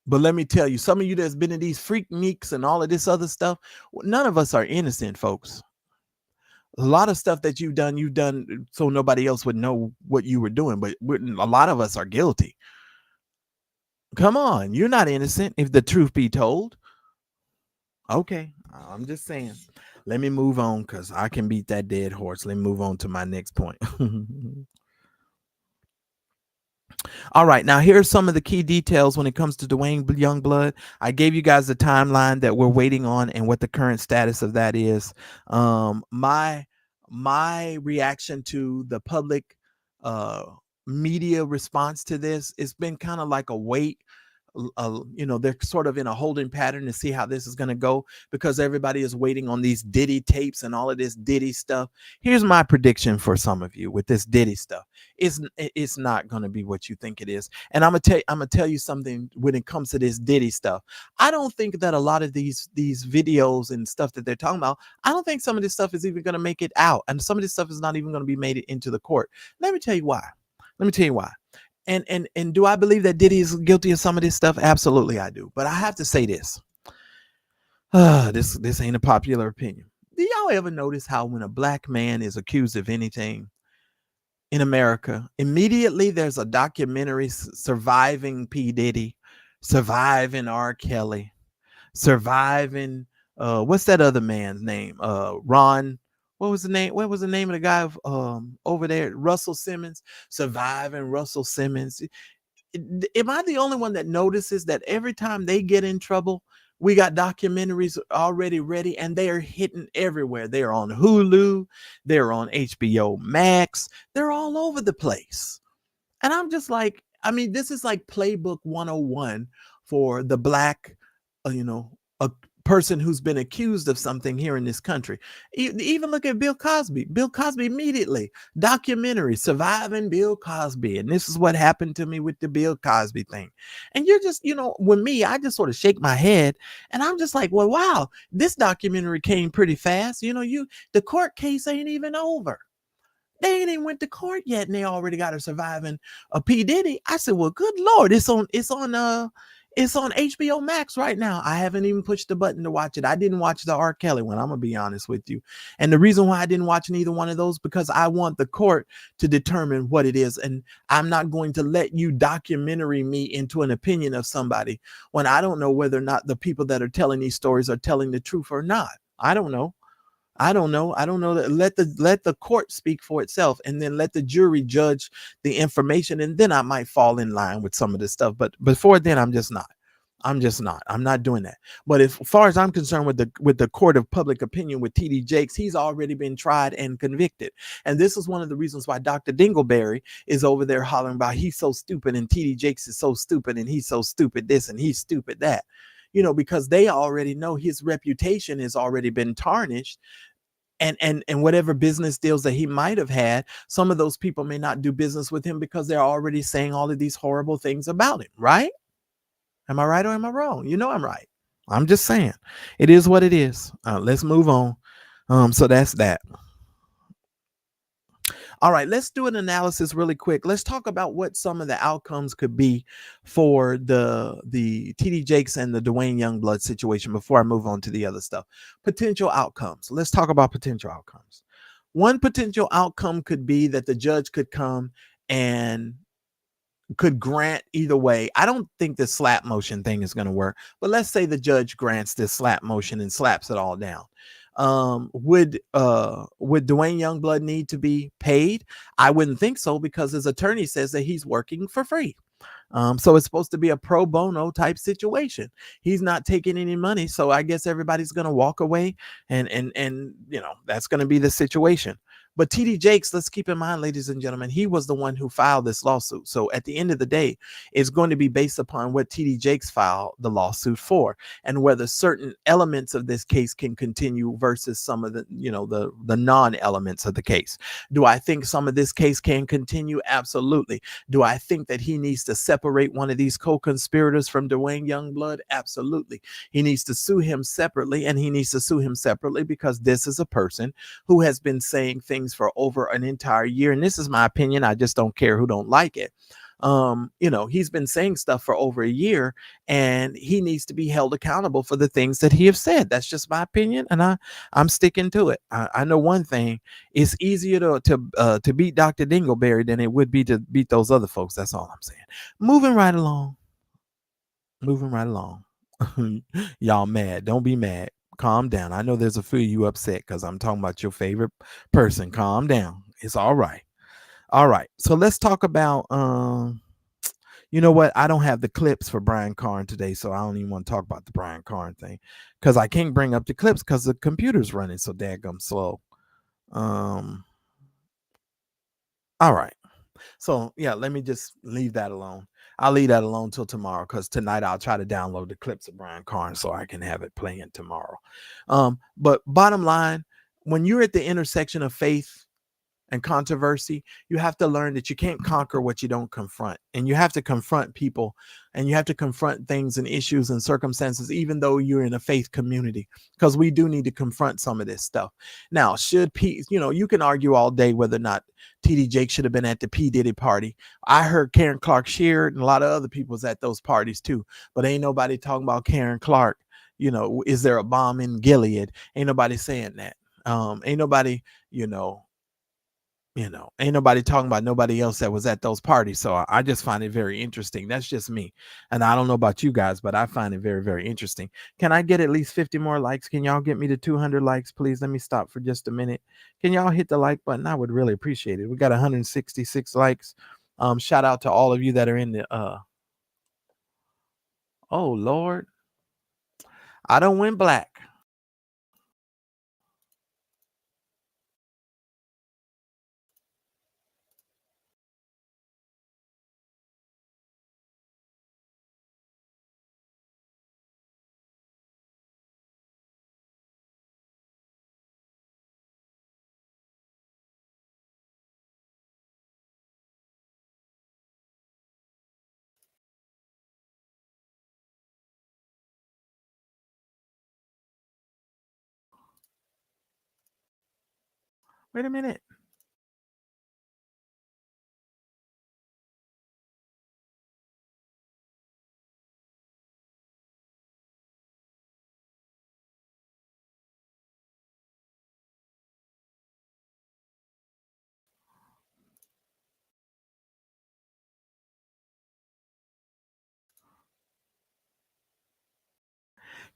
but let me tell you, some of you that's been in these freakniks and all of this other stuff, none of us are innocent, folks. A lot of stuff that you've done so nobody else would know what you were doing, but a lot of us are guilty. Come on, you're not innocent if the truth be told. Okay, I'm just saying. Let me move on because I can beat that dead horse. Let me move on to my next point. All right, now here's some of the key details when it comes to Duane Youngblood. I gave you guys the timeline that we're waiting on and what the current status of that is. My reaction to the public media response to this, it's been kind of like a wait. They're sort of in a holding pattern to see how this is going to go because everybody is waiting on these Diddy tapes and all of this Diddy stuff. Here's my prediction for some of you with this Diddy stuff. It's not going to be what you think it is. And I'm gonna tell you something when it comes to this Diddy stuff. I don't think that a lot of these videos and stuff that they're talking about, I don't think some of this stuff is even going to make it out, and some of this stuff is not even going to be made it into the court. Let me tell you why. And do I believe that Diddy is guilty of some of this stuff? Absolutely, I do. But I have to say this. This ain't a popular opinion. Do y'all ever notice how when a black man is accused of anything in America, immediately there's a documentary surviving P. Diddy, surviving R. Kelly, surviving what's that other man's name? Ron. What was the name? What was the name of the guy over there? Russell Simmons. Surviving Russell Simmons. Am I the only one that notices that every time they get in trouble, we got documentaries already ready and they are hitting everywhere? They're on Hulu, they're on HBO Max, they're all over the place. And I'm just like, I mean, this is like playbook 101 for the black, a person who's been accused of something here in this country. Even look at Bill Cosby. Bill Cosby immediately, documentary, surviving Bill Cosby. And this is what happened to me with the Bill Cosby thing. And you're just, with me, I just sort of shake my head and I'm just like, well, wow, this documentary came pretty fast. The court case ain't even over. They ain't even went to court yet, and they already got her surviving a P. Diddy. I said, well, good Lord, it's on HBO Max right now. I haven't even pushed the button to watch it. I didn't watch the R. Kelly one. I'm gonna be honest with you. And the reason why I didn't watch neither one of those, because I want the court to determine what it is. And I'm not going to let you documentary me into an opinion of somebody when I don't know whether or not the people that are telling these stories are telling the truth or not. I don't know. Let the court speak for itself, and then let the jury judge the information, and then I might fall in line with some of this stuff. But before then, I'm not doing that. But as far as I'm concerned with the court of public opinion with T.D. Jakes, he's already been tried and convicted. And this is one of the reasons why Dr. Dingleberry is over there hollering about he's so stupid and T.D. Jakes is so stupid and he's so stupid this and he's stupid that. Because they already know his reputation has already been tarnished. And whatever business deals that he might have had, some of those people may not do business with him because they're already saying all of these horrible things about him, right? Am I right or am I wrong? I'm right. I'm just saying. It is what it is. Let's move on. So that's that. All right, let's do an analysis really quick. Let's talk about what some of the outcomes could be for the T.D. Jakes and the Duane Youngblood situation before I move on to the other stuff. Potential outcomes. Let's talk about potential outcomes. One potential outcome could be that the judge could come and could grant either way. I don't think the slap motion thing is going to work, but let's say the judge grants this slap motion and slaps it all down. Would Duane Youngblood need to be paid? I wouldn't think so, because his attorney says that he's working for free. So it's supposed to be a pro bono type situation. He's not taking any money, so I guess everybody's going to walk away, and that's going to be the situation. But TD Jakes, let's keep in mind, ladies and gentlemen, he was the one who filed this lawsuit. So at the end of the day, it's going to be based upon what TD Jakes filed the lawsuit for, and whether certain elements of this case can continue versus some of the, the non-elements of the case. Do I think some of this case can continue? Absolutely. Do I think that he needs to separate one of these co-conspirators from Duane Youngblood? Absolutely. He needs to sue him separately, and he needs to sue him separately because this is a person who has been saying things for over an entire year. And this is my opinion. I just don't care who don't like it. He's been saying stuff for over a year, and he needs to be held accountable for the things that he have said. That's just my opinion, and I'm sticking to it. I know one thing: it's easier to beat Dr. Dingleberry than it would be to beat those other folks. That's all I'm saying. Moving right along. Y'all mad? Don't be mad. Calm down. I know there's a few of you upset because I'm talking about your favorite person. Calm down. It's all right. All right. So let's talk about you know what? I don't have the clips for Brian Karn today, so I don't even want to talk about the Brian Karn thing because I can't bring up the clips because the computer's running so daggum slow. All right. So yeah, let me just leave that alone. I'll leave that alone till tomorrow because tonight I'll try to download the clips of Brian Karn so I can have it playing tomorrow. But bottom line, when you're at the intersection of faith and controversy, you have to learn that you can't conquer what you don't confront. And you have to confront people, and you have to confront things and issues and circumstances, even though you're in a faith community, because we do need to confront some of this stuff. Now, you can argue all day whether or not TD Jakes should have been at the P. Diddy party. I heard Karen Clark Sheard and a lot of other people was at those parties too, but ain't nobody talking about Karen Clark. Is there a bomb in Gilead? Ain't nobody saying that. Ain't nobody, ain't nobody talking about nobody else that was at those parties. So I just find it very interesting. That's just me. And I don't know about you guys, but I find it very, very interesting. Can I get at least 50 more likes? Can y'all get me to 200 likes, please? Let me stop for just a minute. Can y'all hit the like button? I would really appreciate it. We got 166 likes. Shout out to all of you that are in the, oh Lord, I don't win black. Wait a minute.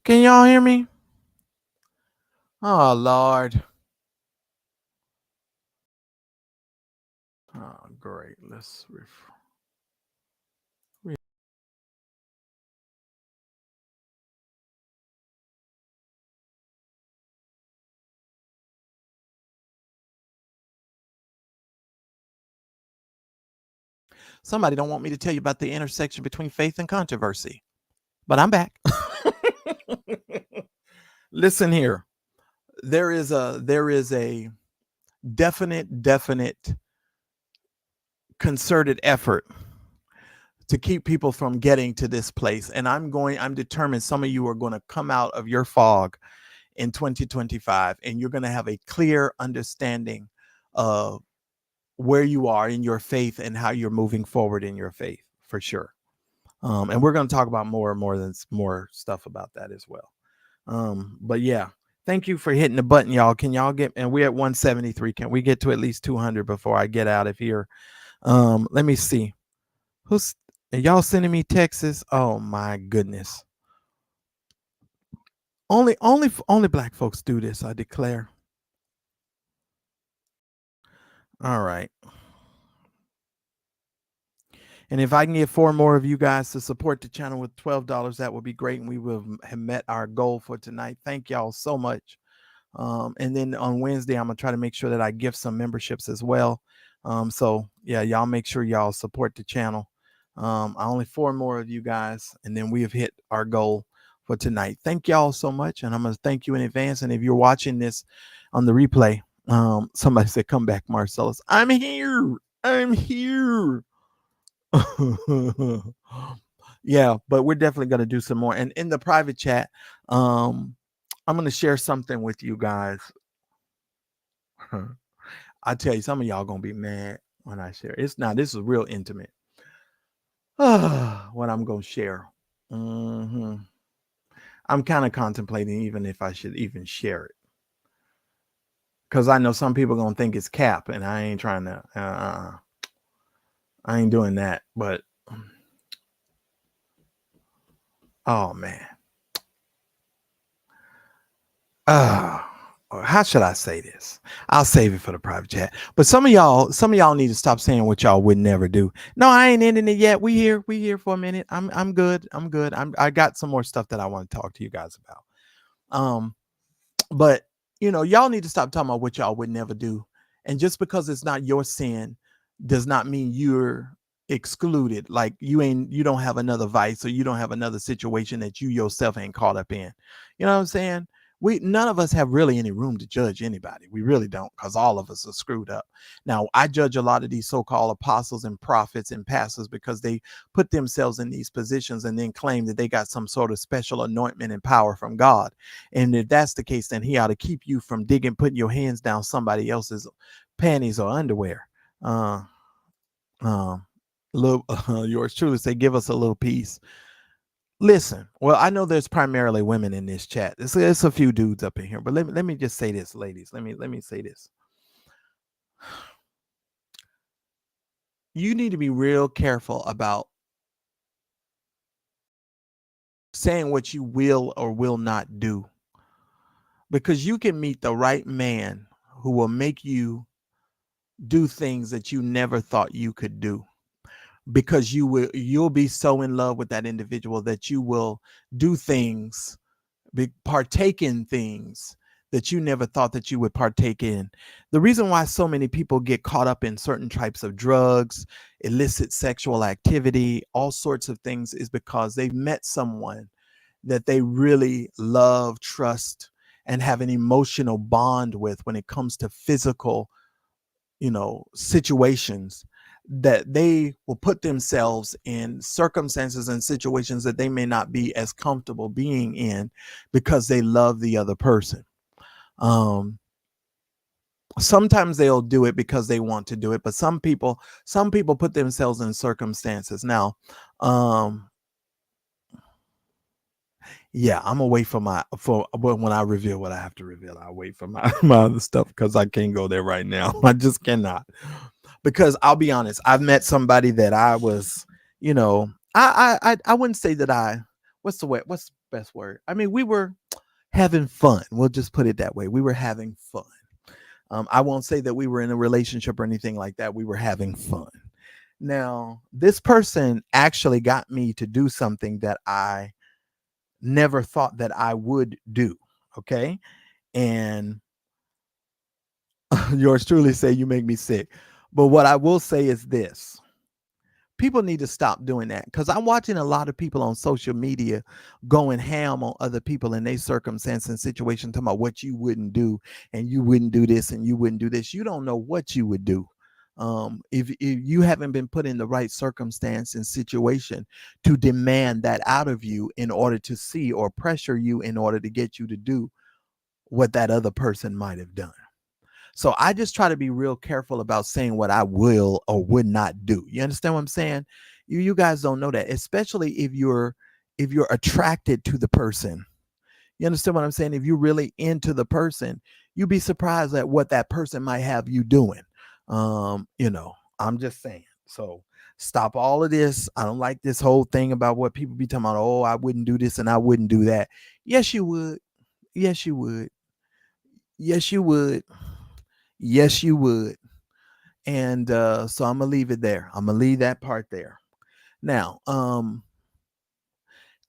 Can y'all hear me? Oh, Lord. Oh, great. Let's Somebody don't want me to tell you about the intersection between faith and controversy, but I'm back. Listen here. There is a definite concerted effort to keep people from getting to this place. And I'm determined some of you are going to come out of your fog in 2025, and you're going to have a clear understanding of where you are in your faith and how you're moving forward in your faith, for sure. And we're going to talk about more stuff about that as well. But yeah, thank you for hitting the button, y'all. Can y'all and we're at 173. Can we get to at least 200 before I get out of here? Let me see. Are y'all sending me texts? Oh my goodness. Only black folks do this, I declare. All right. And if I can get 4 more of you guys to support the channel with $12, that would be great. And we will have met our goal for tonight. Thank y'all so much. And then on Wednesday, I'm gonna try to make sure that I gift some memberships as well. So yeah, y'all make sure y'all support the channel. I only 4 more of you guys, and then we have hit our goal for tonight. Thank y'all so much, and I'm gonna thank you in advance. And if you're watching this on the replay, somebody said, "Come back, Marcellus." I'm here. I'm here. Yeah, but we're definitely gonna do some more. And in the private chat, I'm gonna share something with you guys. I tell you, some of y'all gonna be mad when I share. It's not. This is real intimate. What I'm gonna share. I'm kind of contemplating even if I should even share it, because I know some people gonna think it's cap, and I ain't trying to. I ain't doing that. But oh man. How should I say this? I'll save it for the private chat. But some of y'all need to stop saying what y'all would never do. No, I ain't ending it yet. We here for a minute. I'm good. I got some more stuff that I want to talk to you guys about. But y'all need to stop talking about what y'all would never do. And just because it's not your sin does not mean you're excluded. Like you don't have another vice, or you don't have another situation that you yourself ain't caught up in. You know what I'm saying? None of us have really any room to judge anybody. We really don't, because all of us are screwed up. Now, I judge a lot of these so-called apostles and prophets and pastors because they put themselves in these positions and then claim that they got some sort of special anointment and power from God. And if that's the case, then he ought to keep you from putting your hands down somebody else's panties or underwear. Yours truly say, give us a little peace. Listen, well, I know there's primarily women in this chat. It's a few dudes up in here, but let me just say this, ladies. Let me say this. You need to be real careful about saying what you will or will not do, because you can meet the right man who will make you do things that you never thought you could do, because you'll be so in love with that individual that you will do things, partake in things that you never thought that you would partake in. The reason why so many people get caught up in certain types of drugs, illicit sexual activity, all sorts of things, is because they've met someone that they really love, trust, and have an emotional bond with when it comes to physical situations, that they will put themselves in circumstances and situations that they may not be as comfortable being in because they love the other person. Sometimes they'll do it because they want to do it, but some people put themselves in circumstances. Now, yeah, I'm gonna wait for when I reveal what I have to reveal. I'll wait for my other stuff, because I can't go there right now. I just cannot. Because I'll be honest, I've met somebody that I was, I wouldn't say that what's the best word? I mean, we were having fun. We'll just put it that way. We were having fun. I won't say that we were in a relationship or anything like that. We were having fun. Now, this person actually got me to do something that I never thought that I would do. Okay. And yours truly say, you make me sick. But what I will say is this: people need to stop doing that, because I'm watching a lot of people on social media going ham on other people in their circumstance and situation, talking about what you wouldn't do, and you wouldn't do this, and you wouldn't do this. You don't know what you would do. If you haven't been put in the right circumstance and situation to demand that out of you in order to see, or pressure you in order to get you to do what that other person might have done. So I just try to be real careful about saying what I will or would not do. You understand what I'm saying? You guys don't know that, especially if you're attracted to the person. You understand what I'm saying? If you're really into the person, you'd be surprised at what that person might have you doing. I'm just saying. So stop all of this. I don't like this whole thing about what people be talking about. Oh, I wouldn't do this and I wouldn't do that. Yes, you would. Yes, you would. Yes, you would. Yes, you would. And so I'm gonna leave it there. I'm gonna leave that part there. Now,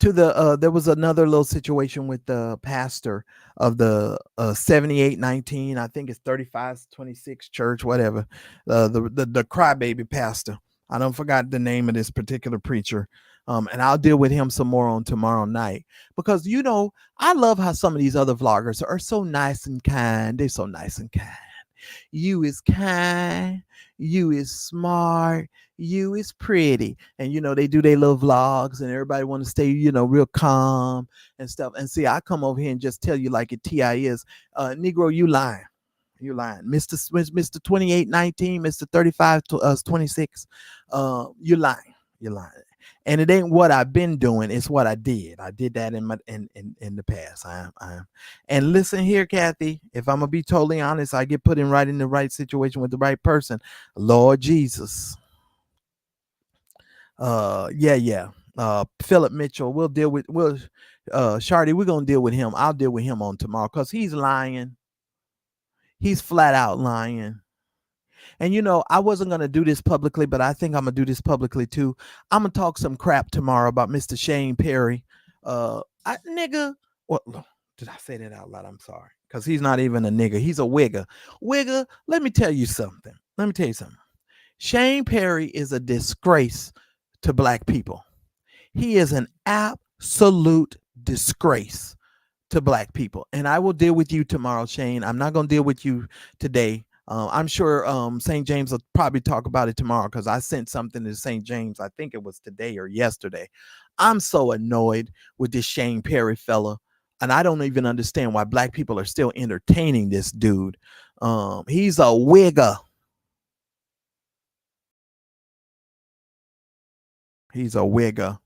to the there was another little situation with the pastor of the 7819, I think it's 3526 church, whatever, the crybaby pastor. I don't forgot the name of this particular preacher. And I'll deal with him some more on tomorrow night, because I love how some of these other vloggers are so nice and kind. They're so nice and kind. You is kind, you is smart, you is pretty. And they do their little vlogs, and everybody want to stay, real calm and stuff. And see, I come over here and just tell you like it TI is. Negro, you lying. You lying. Mr. 2819, Mr. 3526. You lying. You're lying. And it ain't what I've been doing, it's what I did. I did that in the past. I am. And listen here, Kathy, if I'm gonna be totally honest, I get put in the right situation with the right person. Lord Jesus. Yeah. Philip Mitchell, Shardy, we're gonna deal with him. I'll deal with him on tomorrow, because he's lying. He's flat out lying. And I wasn't going to do this publicly, but I think I'm going to do this publicly too. I'm going to talk some crap tomorrow about Mr. Shane Perry. Nigga, what? Did I say that out loud? I'm sorry. Because he's not even a nigga. He's a wigger. Wigger, let me tell you something. Shane Perry is a disgrace to black people. He is an absolute disgrace to black people. And I will deal with you tomorrow, Shane. I'm not going to deal with you today. I'm sure St. James will probably talk about it tomorrow, because I sent something to St. James. I think it was today or yesterday. I'm so annoyed with this Shane Perry fella, and I don't even understand why black people are still entertaining this dude. He's a wigger. He's a wigger.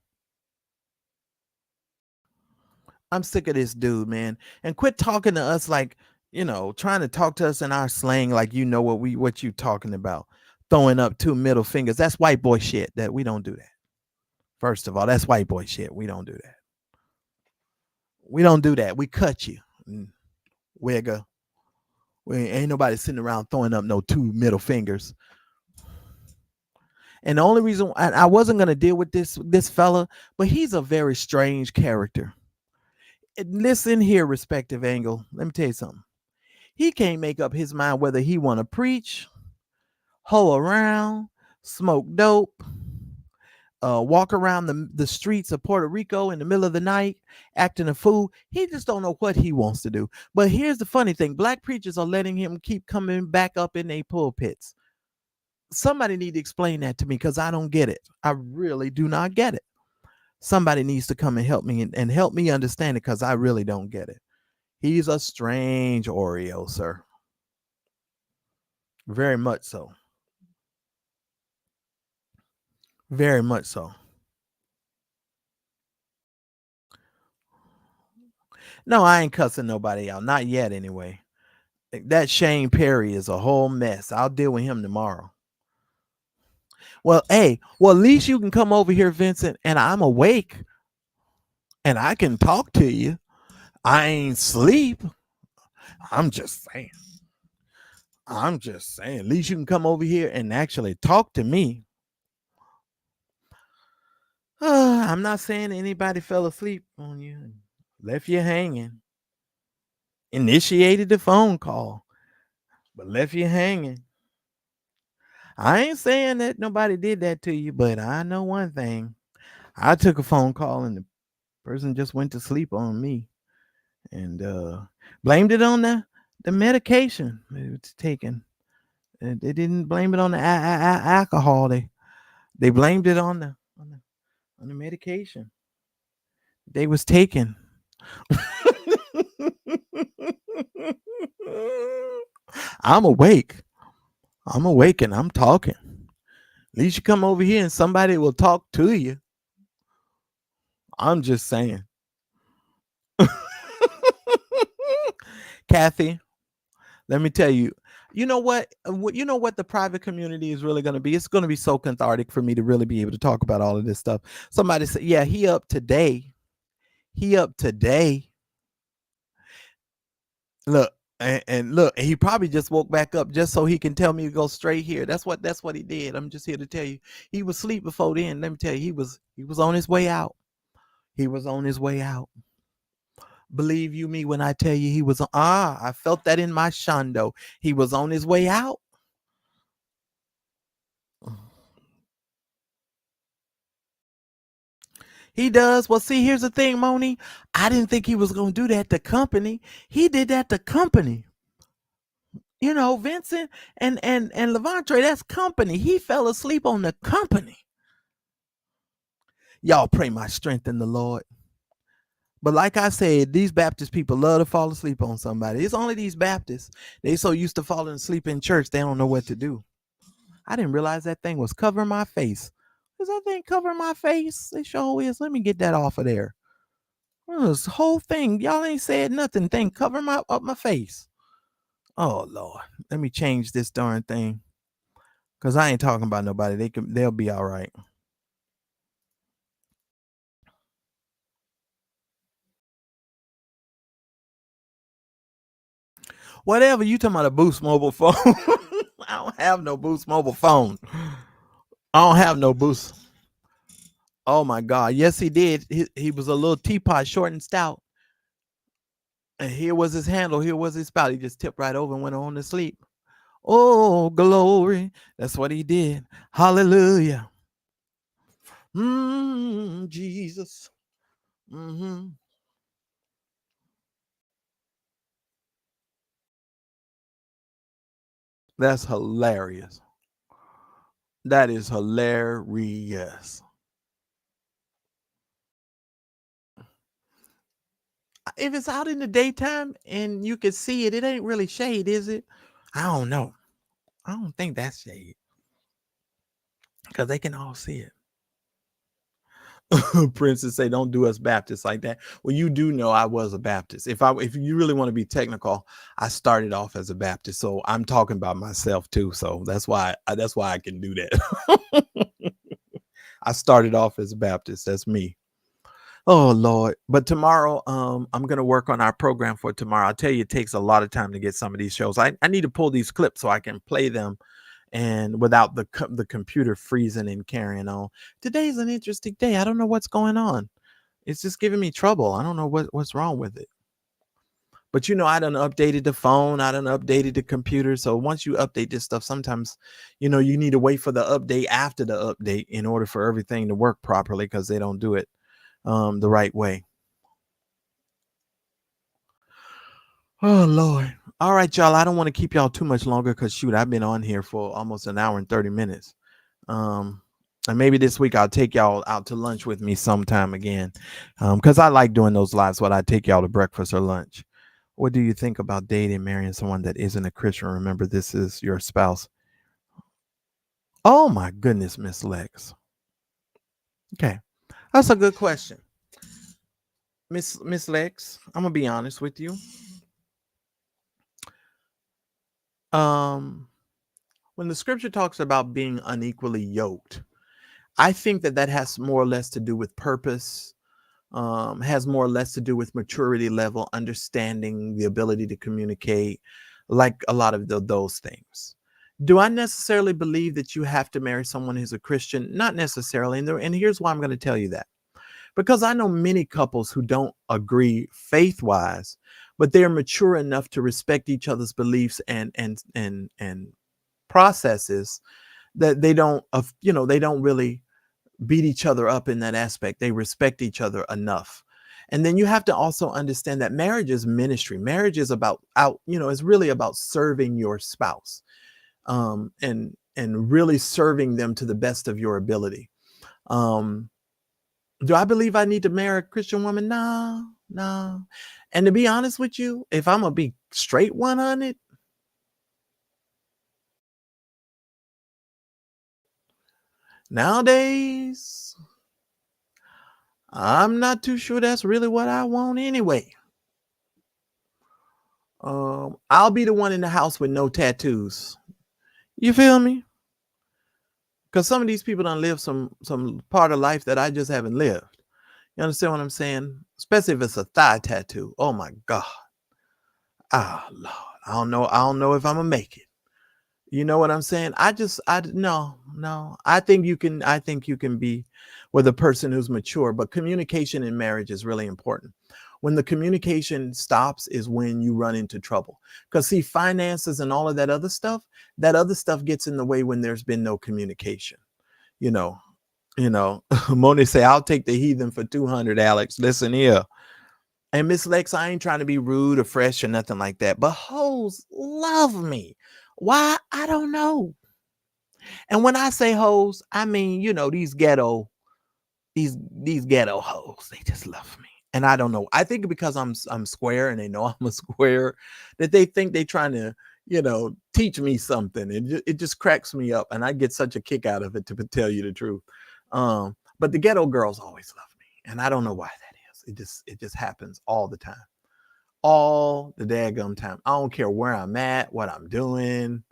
I'm sick of this dude, man. And quit talking to us like, trying to talk to us in our slang like what you talking about. Throwing up two middle fingers. That's white boy shit. That we don't do that. First of all, that's white boy shit. We don't do that. We don't do that. We cut you. Wigger. Ain't nobody sitting around throwing up no two middle fingers. And the only reason I wasn't going to deal with this fella, but he's a very strange character. Listen here, respective angle. Let me tell you something. He can't make up his mind whether he want to preach, hoe around, smoke dope, walk around the streets of Puerto Rico in the middle of the night, acting a fool. He just don't know what he wants to do. But here's the funny thing. Black preachers are letting him keep coming back up in their pulpits. Somebody need to explain that to me, because I don't get it. I really do not get it. Somebody needs to come and help me and help me understand it, because I really don't get it. He's a strange Oreo, sir. Very much so. Very much so. No, I ain't cussing nobody out. Not yet, anyway. That Shane Perry is a whole mess. I'll deal with him tomorrow. Well, at least you can come over here, Vincent, and I'm awake. And I can talk to you. I ain't sleep. I'm just saying. At least you can come over here and actually talk to me. I'm not saying anybody fell asleep on you and left you hanging. Initiated the phone call, but left you hanging. I ain't saying that nobody did that to you, but I know one thing. I took a phone call and the person just went to sleep on me, and blamed it on the medication it was taken. They didn't blame it on the alcohol. They blamed it on the medication they was taking. I'm awake and I'm talking. At least you come over here and somebody will talk to you. I'm just saying. Kathy, let me tell you, you know what the private community is really going to be? It's going to be so cathartic for me to really be able to talk about all of this stuff. Somebody said, yeah, he up today. Look, and look, he probably just woke back up just so he can tell me to go straight here. That's what he did. I'm just here to tell you, he was asleep before then. Let me tell you, he was on his way out. He was on his way out. Believe you me when I tell you he was on. I felt that in my shondo. He was on his way out. He does. Well, see, here's the thing, Moni. I didn't think he was going to do that to company. He did that to company. You know, Vincent and Levantre, that's company. He fell asleep on the company. Y'all pray my strength in the Lord. But like I said, these Baptist people love to fall asleep on somebody. It's only these Baptists. They so used to falling asleep in church, they don't know what to do. I didn't realize that thing was covering my face. Is that thing covering my face? It sure is. Let me get that off of there. This whole thing, y'all ain't said nothing. Thing covering up my face. Oh Lord, let me change this darn thing, cause I ain't talking about nobody. They'll be all right. Whatever you talking about a Boost mobile phone. I don't have no Boost mobile phone. I don't have no Boost. Oh my God. Yes, he did. He was a little teapot, short and stout. And here was his handle. Here was his spout. He just tipped right over and went on to sleep. Oh, glory. That's what he did. Hallelujah. Jesus. That's hilarious. That is hilarious. If it's out in the daytime and you can see it, it ain't really shade, is it? I don't know. I don't think that's shade, because they can all see it. Princess say, don't do us Baptists like that. Well, you do know I was a Baptist. If you really want to be technical, I started off as a Baptist. So I'm talking about myself too. So that's why I can do that. I started off as a Baptist. That's me. Oh Lord. But tomorrow, I'm gonna work on our program for tomorrow. I'll tell you, it takes a lot of time to get some of these shows. I need to pull these clips so I can play them and without the computer freezing and carrying on. Today's an interesting day. I don't know what's going on. It's just giving me trouble. I don't know what's wrong with it. But you know, I done updated the phone. I done updated the computer. So once you update this stuff, sometimes, you know, you need to wait for the update after the update in order for everything to work properly, because they don't do it the right way. Oh Lord. All right, y'all. I don't want to keep y'all too much longer, because shoot, I've been on here for almost an hour and 30 minutes. And maybe this week I'll take y'all out to lunch with me sometime again, because I like doing those lives when I take y'all to breakfast or lunch. What do you think about dating, marrying someone that isn't a Christian? Remember, this is your spouse. Oh my goodness, Miss Lex. Okay, that's a good question, Miss Lex. I'm gonna be honest with you. When the scripture talks about being unequally yoked, I think that has more or less to do with purpose, has more or less to do with maturity level, understanding, the ability to communicate, like a lot of those things. Do I necessarily believe that you have to marry someone who's a Christian? Not necessarily. And here's why I'm going to tell you that. Because I know many couples who don't agree faith-wise, but they're mature enough to respect each other's beliefs and processes, that they don't really beat each other up in that aspect. They respect each other enough. And then you have to also understand that marriage is ministry. Marriage is it's really about serving your spouse, and really serving them to the best of your ability. Do I believe I need to marry a Christian woman? No. And to be honest with you, if I'm gonna be straight 100, nowadays, I'm not too sure that's really what I want anyway. I'll be the one in the house with no tattoos. You feel me? Because some of these people don't live some part of life that I just haven't lived. You understand what I'm saying? Especially if it's a thigh tattoo. Oh my God. Ah, Lord. I don't know if I'm gonna make it. You know what I'm saying? No. I think you can be. with a person who's mature. But communication in marriage is really important. When the communication stops is when you run into trouble. Because see, finances and all of that other stuff gets in the way when there's been no communication. You know, Moni say, I'll take the heathen for 200, Alex. Listen here. And Miss Lex, I ain't trying to be rude or fresh or nothing like that. But hoes love me. Why? I don't know. And when I say hoes, I mean, these ghetto hoes, they just love me. And I don't know. I think because I'm square and they know I'm a square, that they think they're trying to, teach me something. It just cracks me up. And I get such a kick out of it, to tell you the truth. But the ghetto girls always love me. And I don't know why that is. It just happens all the time. All the daggum time. I don't care where I'm at, what I'm doing.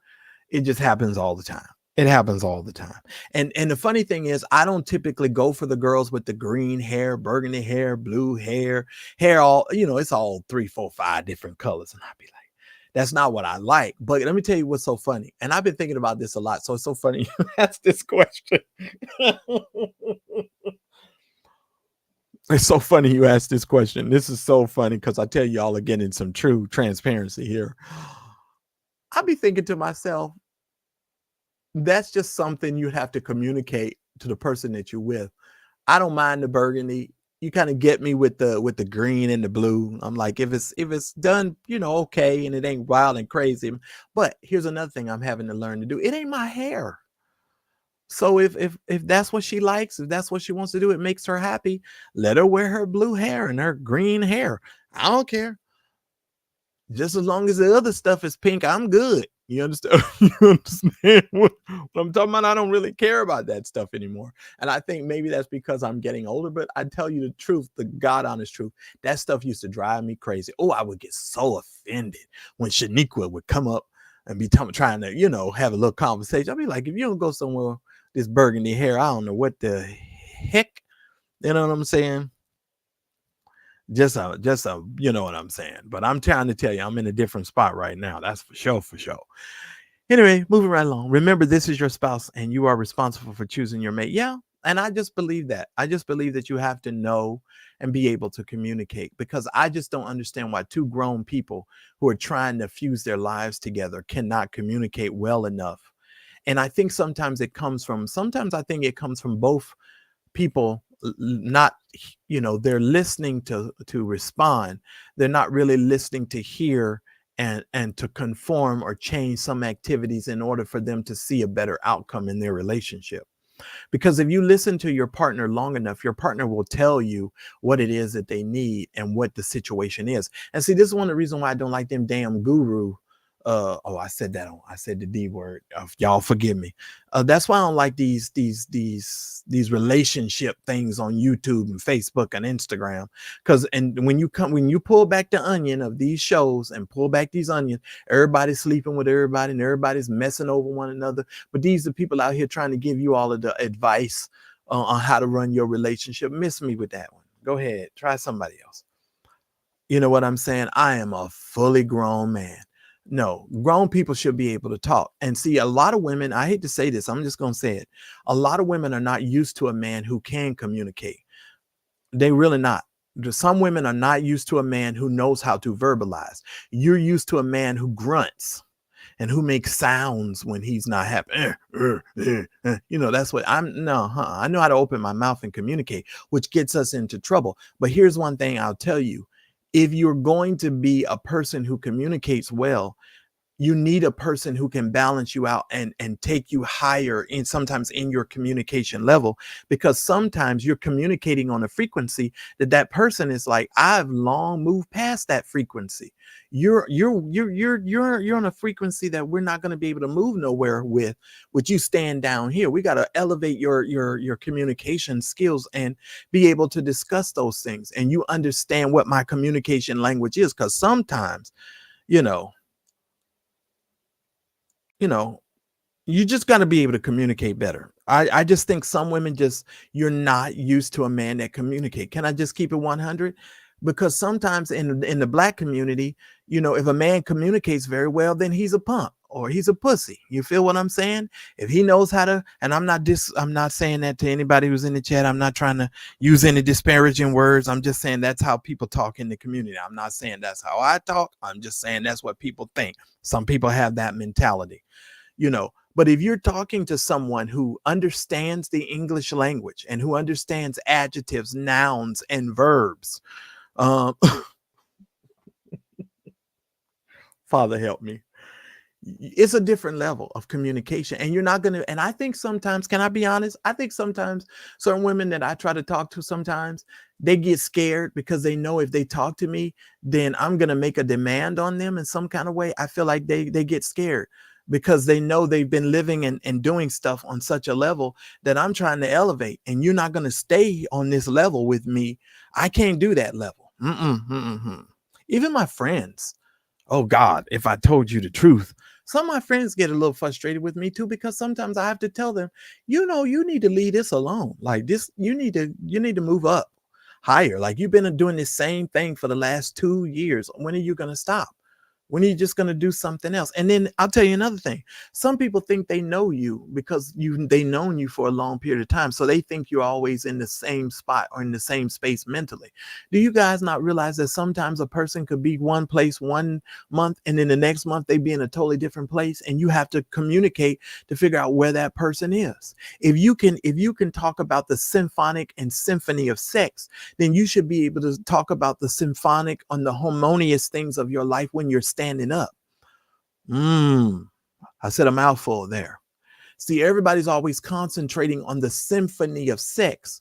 It just happens all the time. It happens all the time. And the funny thing is, I don't typically go for the girls with the green hair, burgundy hair, blue hair all, it's all 3, 4, 5 different colors. And I'd be like, that's not what I like. But let me tell you what's so funny. And I've been thinking about this a lot. So it's so funny you asked this question. It's so funny you asked this question. This is so funny because I tell y'all again in some true transparency here. I'll be thinking to myself, that's just something you have to communicate to the person that you're with. I don't mind the burgundy. You kind of get me with the green and the blue. I'm like, if it's done, okay, and it ain't wild and crazy. But here's another thing I'm having to learn to do. It ain't my hair. So if that's what she likes, if that's what she wants to do, it makes her happy. Let her wear her blue hair and her green hair. I don't care. Just as long as the other stuff is pink, I'm good. You understand? You understand what I'm talking about? I don't really care about that stuff anymore. And I think maybe that's because I'm getting older, but I tell you the truth, the God honest truth, that stuff used to drive me crazy. Oh, I would get so offended when Shaniqua would come up and be trying to, have a little conversation. I'd be like, if you don't go somewhere, this burgundy hair, I don't know what the heck, you know what I'm saying? Just you know what I'm saying. But I'm trying to tell you, I'm in a different spot right now. That's for sure. Anyway, moving right along. Remember, this is your spouse and you are responsible for choosing your mate. Yeah. And I just believe that. I just believe that you have to know and be able to communicate, because I just don't understand why two grown people who are trying to fuse their lives together cannot communicate well enough. And I think sometimes it comes from both people not, they're listening to respond. They're not really listening to hear and to conform or change some activities in order for them to see a better outcome in their relationship. Because if you listen to your partner long enough, your partner will tell you what it is that they need and what the situation is. And see, this is one of the reasons why I don't like them damn guru. I said the D word. Y'all forgive me. That's why I don't like these relationship things on YouTube and Facebook and Instagram. Because when you pull back the onion of these shows and pull back these onions, everybody's sleeping with everybody and everybody's messing over one another. But these are people out here trying to give you all of the advice on how to run your relationship. Miss me with that one. Go ahead, try somebody else. You know what I'm saying? I am a fully grown man. No, grown people should be able to talk. And see, a lot of women, I hate to say this, I'm just going to say it. A lot of women are not used to a man who can communicate. They really not. Some women are not used to a man who knows how to verbalize. You're used to a man who grunts and who makes sounds when he's not happy. That's what I know how to open my mouth and communicate, which gets us into trouble. But here's one thing I'll tell you. If you're going to be a person who communicates well, you need a person who can balance you out and take you higher sometimes in your communication level, because sometimes you're communicating on a frequency that person is like, I've long moved past that frequency. You're on a frequency that we're not going to be able to move nowhere with you stand down here. We got to elevate your communication skills and be able to discuss those things. And you understand what my communication language is, because sometimes, you just got to be able to communicate better. I just think some women you're not used to a man that communicate. Can I just keep it 100? Because sometimes in the Black community, if a man communicates very well, then he's a punk. or he's a pussy. You feel what I'm saying? If he knows how to, and I'm not saying that to anybody who's in the chat. I'm not trying to use any disparaging words. I'm just saying that's how people talk in the community. I'm not saying that's how I talk. I'm just saying that's what people think. Some people have that mentality, you know. But if you're talking to someone who understands the English language and who understands adjectives, nouns, and verbs, Father help me. It's a different level of communication, and you're not going to, and I think sometimes, can I be honest? I think sometimes certain women that I try to talk to, sometimes they get scared because they know if they talk to me, then I'm going to make a demand on them in some kind of way. I feel like they get scared because they know they've been living and doing stuff on such a level that I'm trying to elevate, and you're not going to stay on this level with me. I can't do that level. Even my friends. Oh God, if I told you the truth, some of my friends get a little frustrated with me too, because sometimes I have to tell them, you know, you need to leave this alone. Like this, you need to move up higher. Like you've been doing the same thing for the last 2 years. When are you going to stop? When are you just going to do something else? And then I'll tell you another thing. Some people think they know you because they known you for a long period of time. So they think you're always in the same spot or in the same space mentally. Do you guys not realize that sometimes a person could be one place 1 month and then the next month they be in a totally different place, and you have to communicate to figure out where that person is. If you can talk about the symphonic and symphony of sex, then you should be able to talk about the symphonic and the harmonious things of your life when you're standing up. I said a mouthful there. See, everybody's always concentrating on the symphony of sex,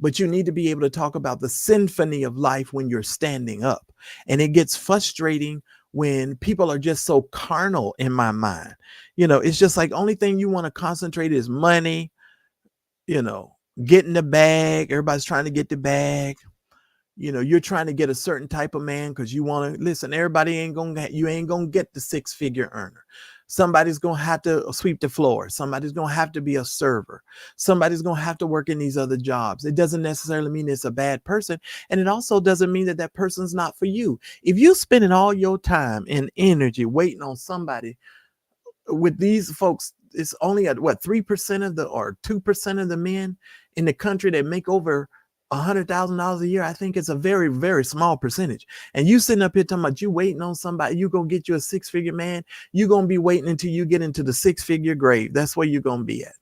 but you need to be able to talk about the symphony of life when you're standing up. And it gets frustrating when people are just so carnal in my mind. You know, it's just like only thing you want to concentrate is money, you know, getting the bag. Everybody's trying to get the bag. You know, you're trying to get a certain type of man because you want to listen. Everybody ain't going to get the 6-figure earner. Somebody's going to have to sweep the floor. Somebody's going to have to be a server. Somebody's going to have to work in these other jobs. It doesn't necessarily mean it's a bad person. And it also doesn't mean that that person's not for you. If you're spending all your time and energy waiting on somebody, with these folks, it's only at 3% of or 2% of the men in the country that make over $100,000 a year. I think it's a very, very small percentage. And you sitting up here talking about you waiting on somebody, you gonna get you a 6-figure man. You're gonna be waiting until you get into the 6-figure grave. That's where you're gonna be at.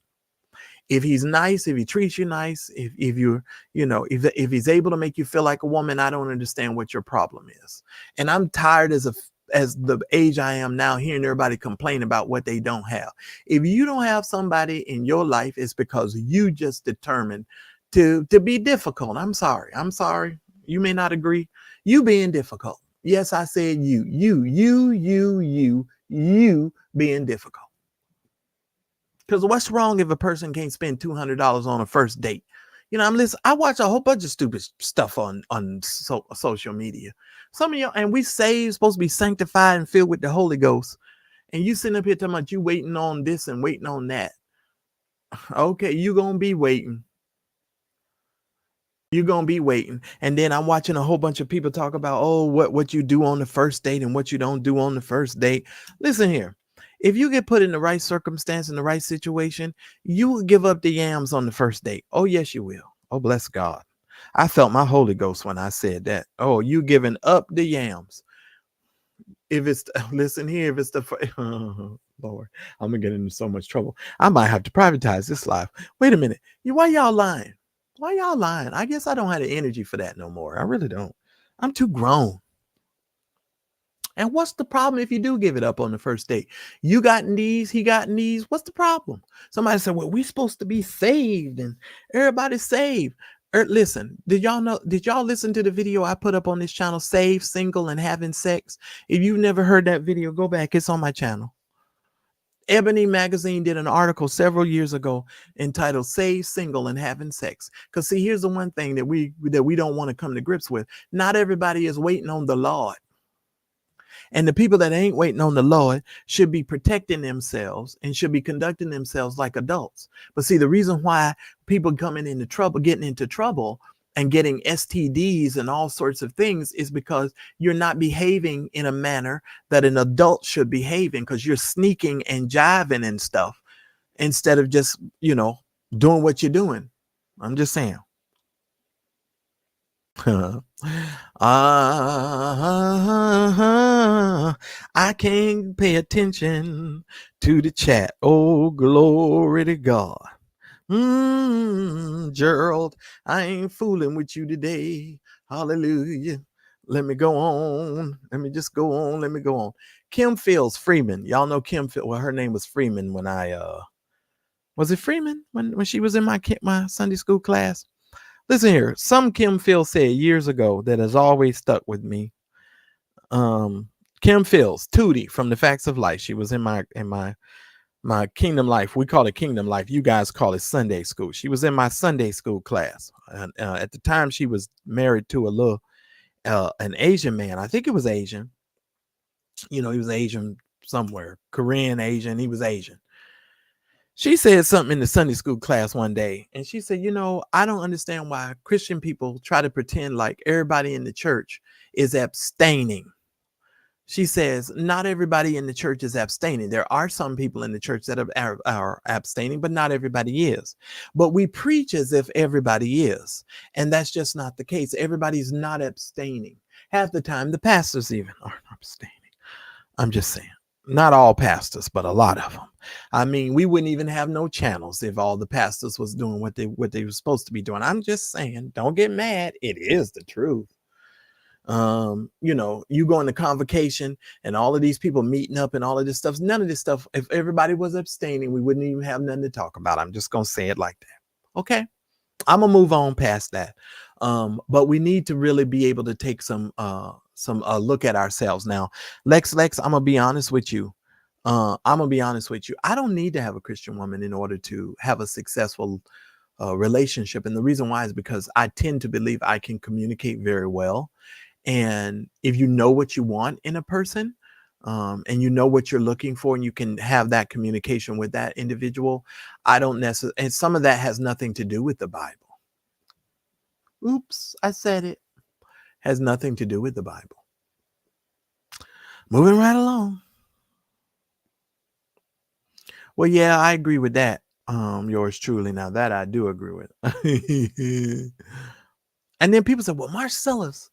If he's nice, if he treats you nice, if you're, you know, if he's able to make you feel like a woman, I don't understand what your problem is. And I'm tired as the age I am now, hearing everybody complain about what they don't have. If you don't have somebody in your life, it's because you just determined to be difficult. I'm sorry. You may not agree. You being difficult. Yes, I said you being difficult. Because what's wrong if a person can't spend $200 on a first date? You know, I watch a whole bunch of stupid stuff on social media. Some of y'all, and we saved, supposed to be sanctified and filled with the Holy Ghost. And you sitting up here talking about you waiting on this and waiting on that. Okay, you're going to be waiting. You're going to be waiting. And then I'm watching a whole bunch of people talk about, oh, what you do on the first date and what you don't do on the first date. Listen here. If you get put in the right circumstance, in the right situation, you will give up the yams on the first date. Oh, yes, you will. Oh, bless God. I felt my Holy Ghost when I said that. Oh, you giving up the yams. If it's, listen here, if it's the, oh, Lord, I'm going to get into so much trouble. I might have to privatize this live. Wait a minute. Why y'all lying? Why y'all lying? I guess I don't have the energy for that no more. I really don't. I'm too grown. And what's the problem if you do give it up on the first date? You got knees, he got knees. What's the problem? Somebody said, well, we're supposed to be saved and everybody's saved. Listen, did y'all listen to the video I put up on this channel, Saved, Single, and Having Sex? If you've never heard that video, go back. It's on my channel. Ebony Magazine did an article several years ago entitled Saved, Single, and Having Sex. Because see, here's the one thing that we don't want to come to grips with. Not everybody is waiting on the Lord. And the people that ain't waiting on the Lord should be protecting themselves and should be conducting themselves like adults. But see, the reason why people getting into trouble and getting STDs and all sorts of things is because you're not behaving in a manner that an adult should behave in, because you're sneaking and jiving and stuff instead of just, doing what you're doing. I'm just saying. I can't pay attention to the chat. Oh, glory to God. Gerald, I ain't fooling with you today. Hallelujah. Let me go on. Let me just go on. Let me go on. Kim Fields Freeman. Y'all know Kim Fields. Well, her name was Freeman when was it Freeman when she was in my Sunday school class? Listen here. Some Kim Fields said years ago that has always stuck with me. Kim Fields, Tootie from the Facts of Life. She was in my Kingdom Life. We call it Kingdom Life. You guys call it Sunday school. She was in my Sunday school class. And, at the time, she was married to an Asian man. I think it was Asian. He was Asian somewhere, Korean, Asian. He was Asian. She said something in the Sunday school class one day, and she said, I don't understand why Christian people try to pretend like everybody in the church is abstaining. She says, not everybody in the church is abstaining. There are some people in the church that are abstaining, but not everybody is. But we preach as if everybody is. And that's just not the case. Everybody's not abstaining. Half the time, the pastors even aren't abstaining. I'm just saying. Not all pastors, but a lot of them. I mean, we wouldn't even have no channels if all the pastors was doing what they were supposed to be doing. I'm just saying, don't get mad. It is the truth. You go into convocation and all of these people meeting up and all of this stuff. None of this stuff, if everybody was abstaining, we wouldn't even have nothing to talk about. I'm just going to say it like that. Okay. I'm going to move on past that. But we need to really be able to take some look at ourselves now. Lex, I'm going to be honest with you. I don't need to have a Christian woman in order to have a successful relationship. And the reason why is because I tend to believe I can communicate very well. And if you know what you want in a person, and you know what you're looking for, and you can have that communication with that individual, I don't necessarily, and some of that has nothing to do with the Bible. Oops, I said it. Has nothing to do with the Bible. Moving right along. Well, yeah, I agree with that. Yours truly. Now that I do agree with. And then people say, well, Marcellus,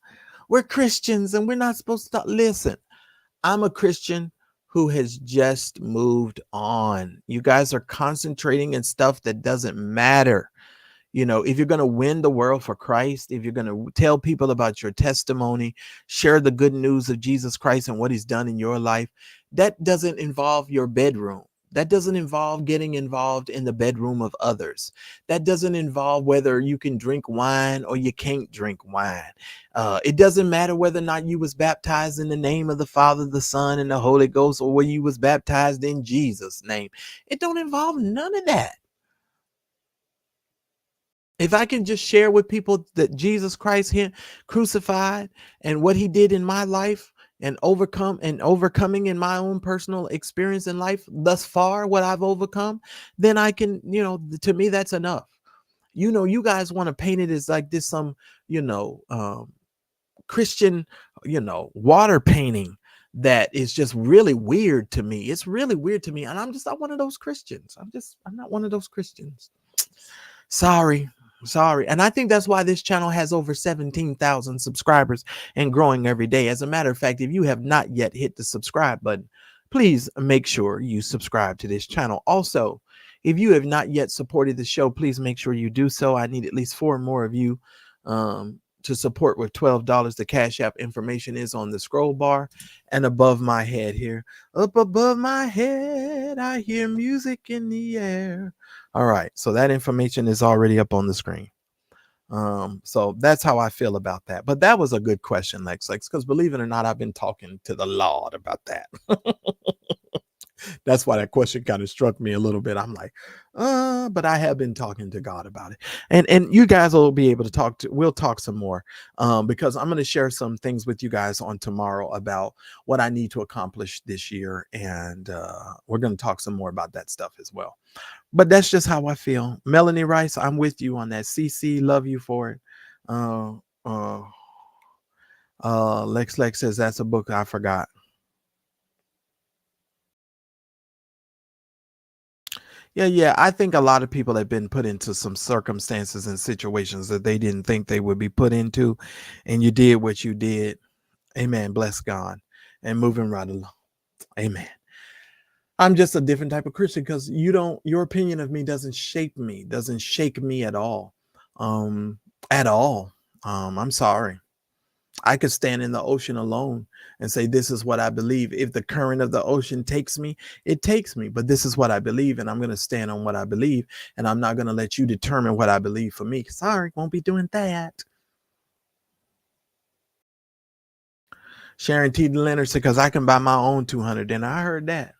we're Christians and we're not supposed to listen. I'm a Christian who has just moved on. You guys are concentrating in stuff that doesn't matter. If you're going to win the world for Christ, if you're going to tell people about your testimony, share the good news of Jesus Christ and what he's done in your life, that doesn't involve your bedroom. That doesn't involve getting involved in the bedroom of others. That doesn't involve whether you can drink wine or you can't drink wine. It doesn't matter whether or not you was baptized in the name of the Father, the Son, and the Holy Ghost, or whether you was baptized in Jesus' name. It don't involve none of that. If I can just share with people that Jesus Christ here crucified and what he did in my life and overcoming in my own personal experience in life thus far, what I've overcome, then I can, to me, that's enough. You guys want to paint it as like this, some, Christian, water painting that is just really weird to me. It's really weird to me. And I'm not one of those Christians. I'm not one of those Christians. Sorry. And I think that's why this channel has over 17,000 subscribers and growing every day. As a matter of fact, if you have not yet hit the subscribe button, please make sure you subscribe to this channel. Also, if you have not yet supported the show, please make sure you do so. I need at least 4 more of you to support with $12. The Cash App information is on the scroll bar and above my head here. Up above my head, I hear music in the air. All right, so that information is already up on the screen. So that's how I feel about that. But that was a good question, Lex, because believe it or not, I've been talking to the Lord about that. That's why that question kind of struck me a little bit. I'm like, but I have been talking to God about it. And you guys will be able to we'll talk some more because I'm going to share some things with you guys on tomorrow about what I need to accomplish this year. And we're going to talk some more about that stuff as well. But that's just how I feel. Melanie Rice, I'm with you on that. CC, love you for it. Uh, uh, Lex says that's a book I forgot. Yeah. I think a lot of people have been put into some circumstances and situations that they didn't think they would be put into, and you did what you did. Amen. Bless God. And moving right along. Amen. I'm just a different type of Christian because your opinion of me doesn't shape me, doesn't shake me at all. Um, at all. I'm sorry. I could stand in the ocean alone and say, this is what I believe. If the current of the ocean takes me, it takes me. But this is what I believe, and I'm going to stand on what I believe. And I'm not going to let you determine what I believe for me. Sorry, won't be doing that. Sharon T. Leonard said, because I can buy my own 200. And I heard that.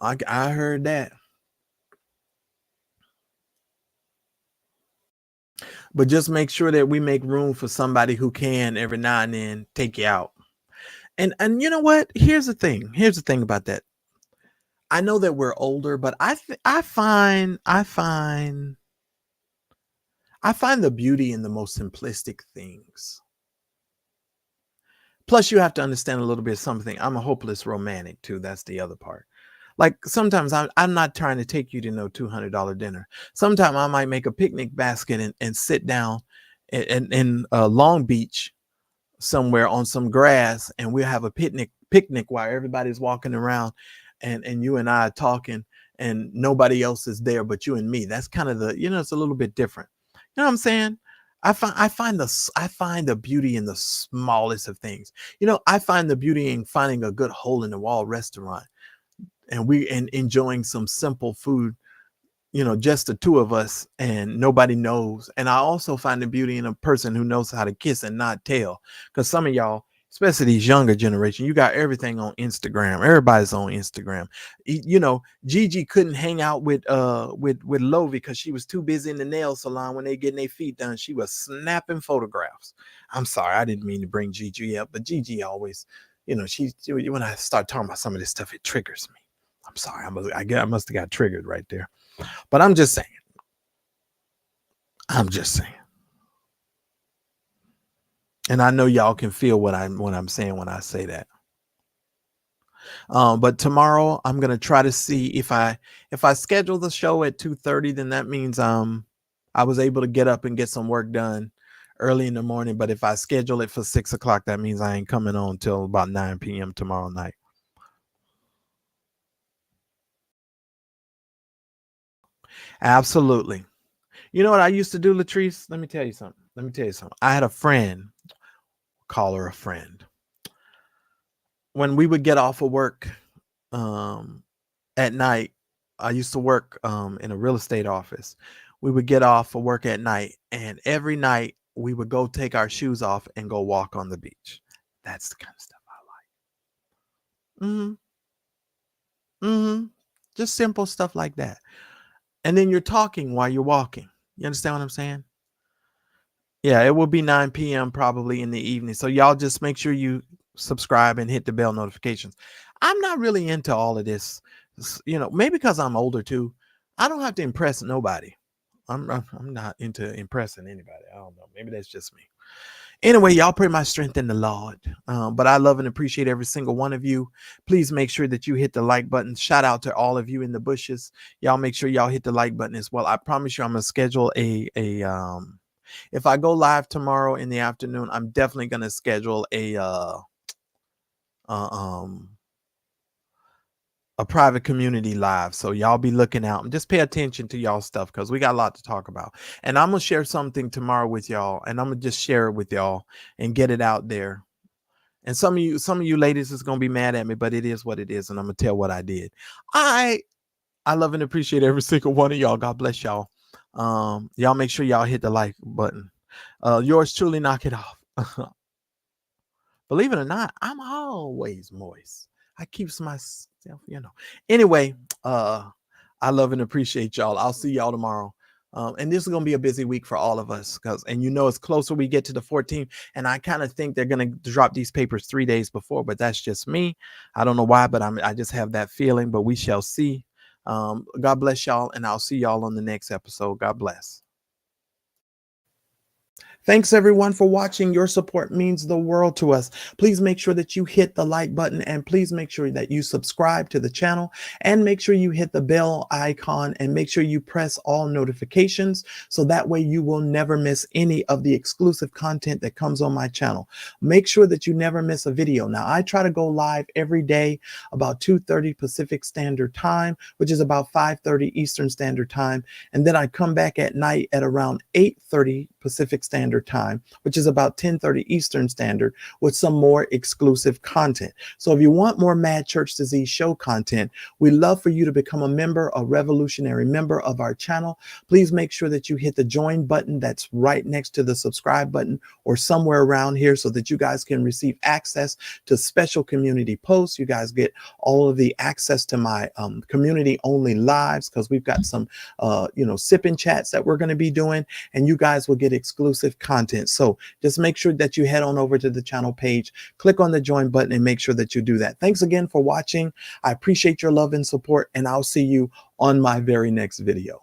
I heard that. But just make sure that we make room for somebody who can every now and then take you out. And you know what? Here's the thing. Here's the thing about that. I know that we're older, but I find the beauty in the most simplistic things. Plus, you have to understand a little bit of something. I'm a hopeless romantic too. That's the other part. Like sometimes I'm not trying to take you to no $200 dinner. Sometimes I might make a picnic basket and sit down in Long Beach somewhere on some grass, and we'll have a picnic while everybody's walking around, and you and I are talking, and nobody else is there but you and me. That's kind of it's a little bit different. You know what I'm saying? I find the beauty in the smallest of things. I find the beauty in finding a good hole in the wall restaurant, and enjoying some simple food, just the two of us, and nobody knows. And I also find the beauty in a person who knows how to kiss and not tell. Because some of y'all, especially these younger generation, you got everything on Instagram. Everybody's on Instagram. Gigi couldn't hang out with Lovie because she was too busy in the nail salon when they getting their feet done. She was snapping photographs. I'm sorry, I didn't mean to bring Gigi up, but Gigi always, when I start talking about some of this stuff, it triggers me. I'm sorry, I must have got triggered right there. But I'm just saying. And I know y'all can feel what I'm saying when I say that. But tomorrow I'm gonna try to see if I schedule the show at 2:30, then that means I was able to get up and get some work done early in the morning. But if I schedule it for 6 o'clock, that means I ain't coming on till about 9 p.m. tomorrow night. Absolutely. You know what I used to do, Latrice? Let me tell you something. I had a friend, call her a friend. When we would get off of work at night, I used to work in a real estate office. We would get off of work at night, and every night we would go take our shoes off and go walk on the beach. That's the kind of stuff I like. Just simple stuff like that. And then you're talking while you're walking. You understand what I'm saying? Yeah, it will be 9 p.m. probably in the evening. So y'all just make sure you subscribe and hit the bell notifications. I'm not really into all of this, maybe because I'm older too. I don't have to impress nobody. I'm not into impressing anybody. I don't know. Maybe that's just me. Anyway, y'all pray my strength in the Lord. But I love and appreciate every single one of you. Please make sure that you hit the like button. Shout out to all of you in the bushes. Y'all make sure y'all hit the like button as well. I promise you I'm going to schedule if I go live tomorrow in the afternoon, I'm definitely going to schedule a private community live. So y'all be looking out and just pay attention to y'all stuff, because we got a lot to talk about. And I'm going to share something tomorrow with y'all, and I'm going to just share it with y'all and get it out there. And some of you ladies is going to be mad at me, but it is what it is. And I'm going to tell what I did. I love and appreciate every single one of y'all. God bless y'all. Y'all make sure y'all hit the like button. Yours truly, knock it off. Believe it or not, I'm always moist. I keeps myself, Anyway, I love and appreciate y'all. I'll see y'all tomorrow. And this is going to be a busy week for all of us, and it's closer we get to the 14th. And I kind of think they're going to drop these papers 3 days before, but that's just me. I don't know why, but I just have that feeling, but we shall see. God bless y'all, and I'll see y'all on the next episode. God bless. Thanks everyone for watching. Your support means the world to us. Please make sure that you hit the like button, and please make sure that you subscribe to the channel, and make sure you hit the bell icon, and make sure you press all notifications so that way you will never miss any of the exclusive content that comes on my channel. Make sure that you never miss a video. Now, I try to go live every day about 2:30 Pacific Standard Time, which is about 5:30 Eastern Standard Time, and then I come back at night at around 8:30 Pacific Standard Time, which is about 10:30 Eastern Standard, with some more exclusive content. So if you want more Mad Church Disease show content, we love for you to become a member, a revolutionary member of our channel. Please make sure that you hit the join button that's right next to the subscribe button or somewhere around here so that you guys can receive access to special community posts. You guys get all of the access to my community only lives, because we've got some sipping chats that we're going to be doing, and you guys will get exclusive content. So just make sure that you head on over to the channel page, click on the join button, and make sure that you do that. Thanks again for watching. I appreciate your love and support, and I'll see you on my very next video.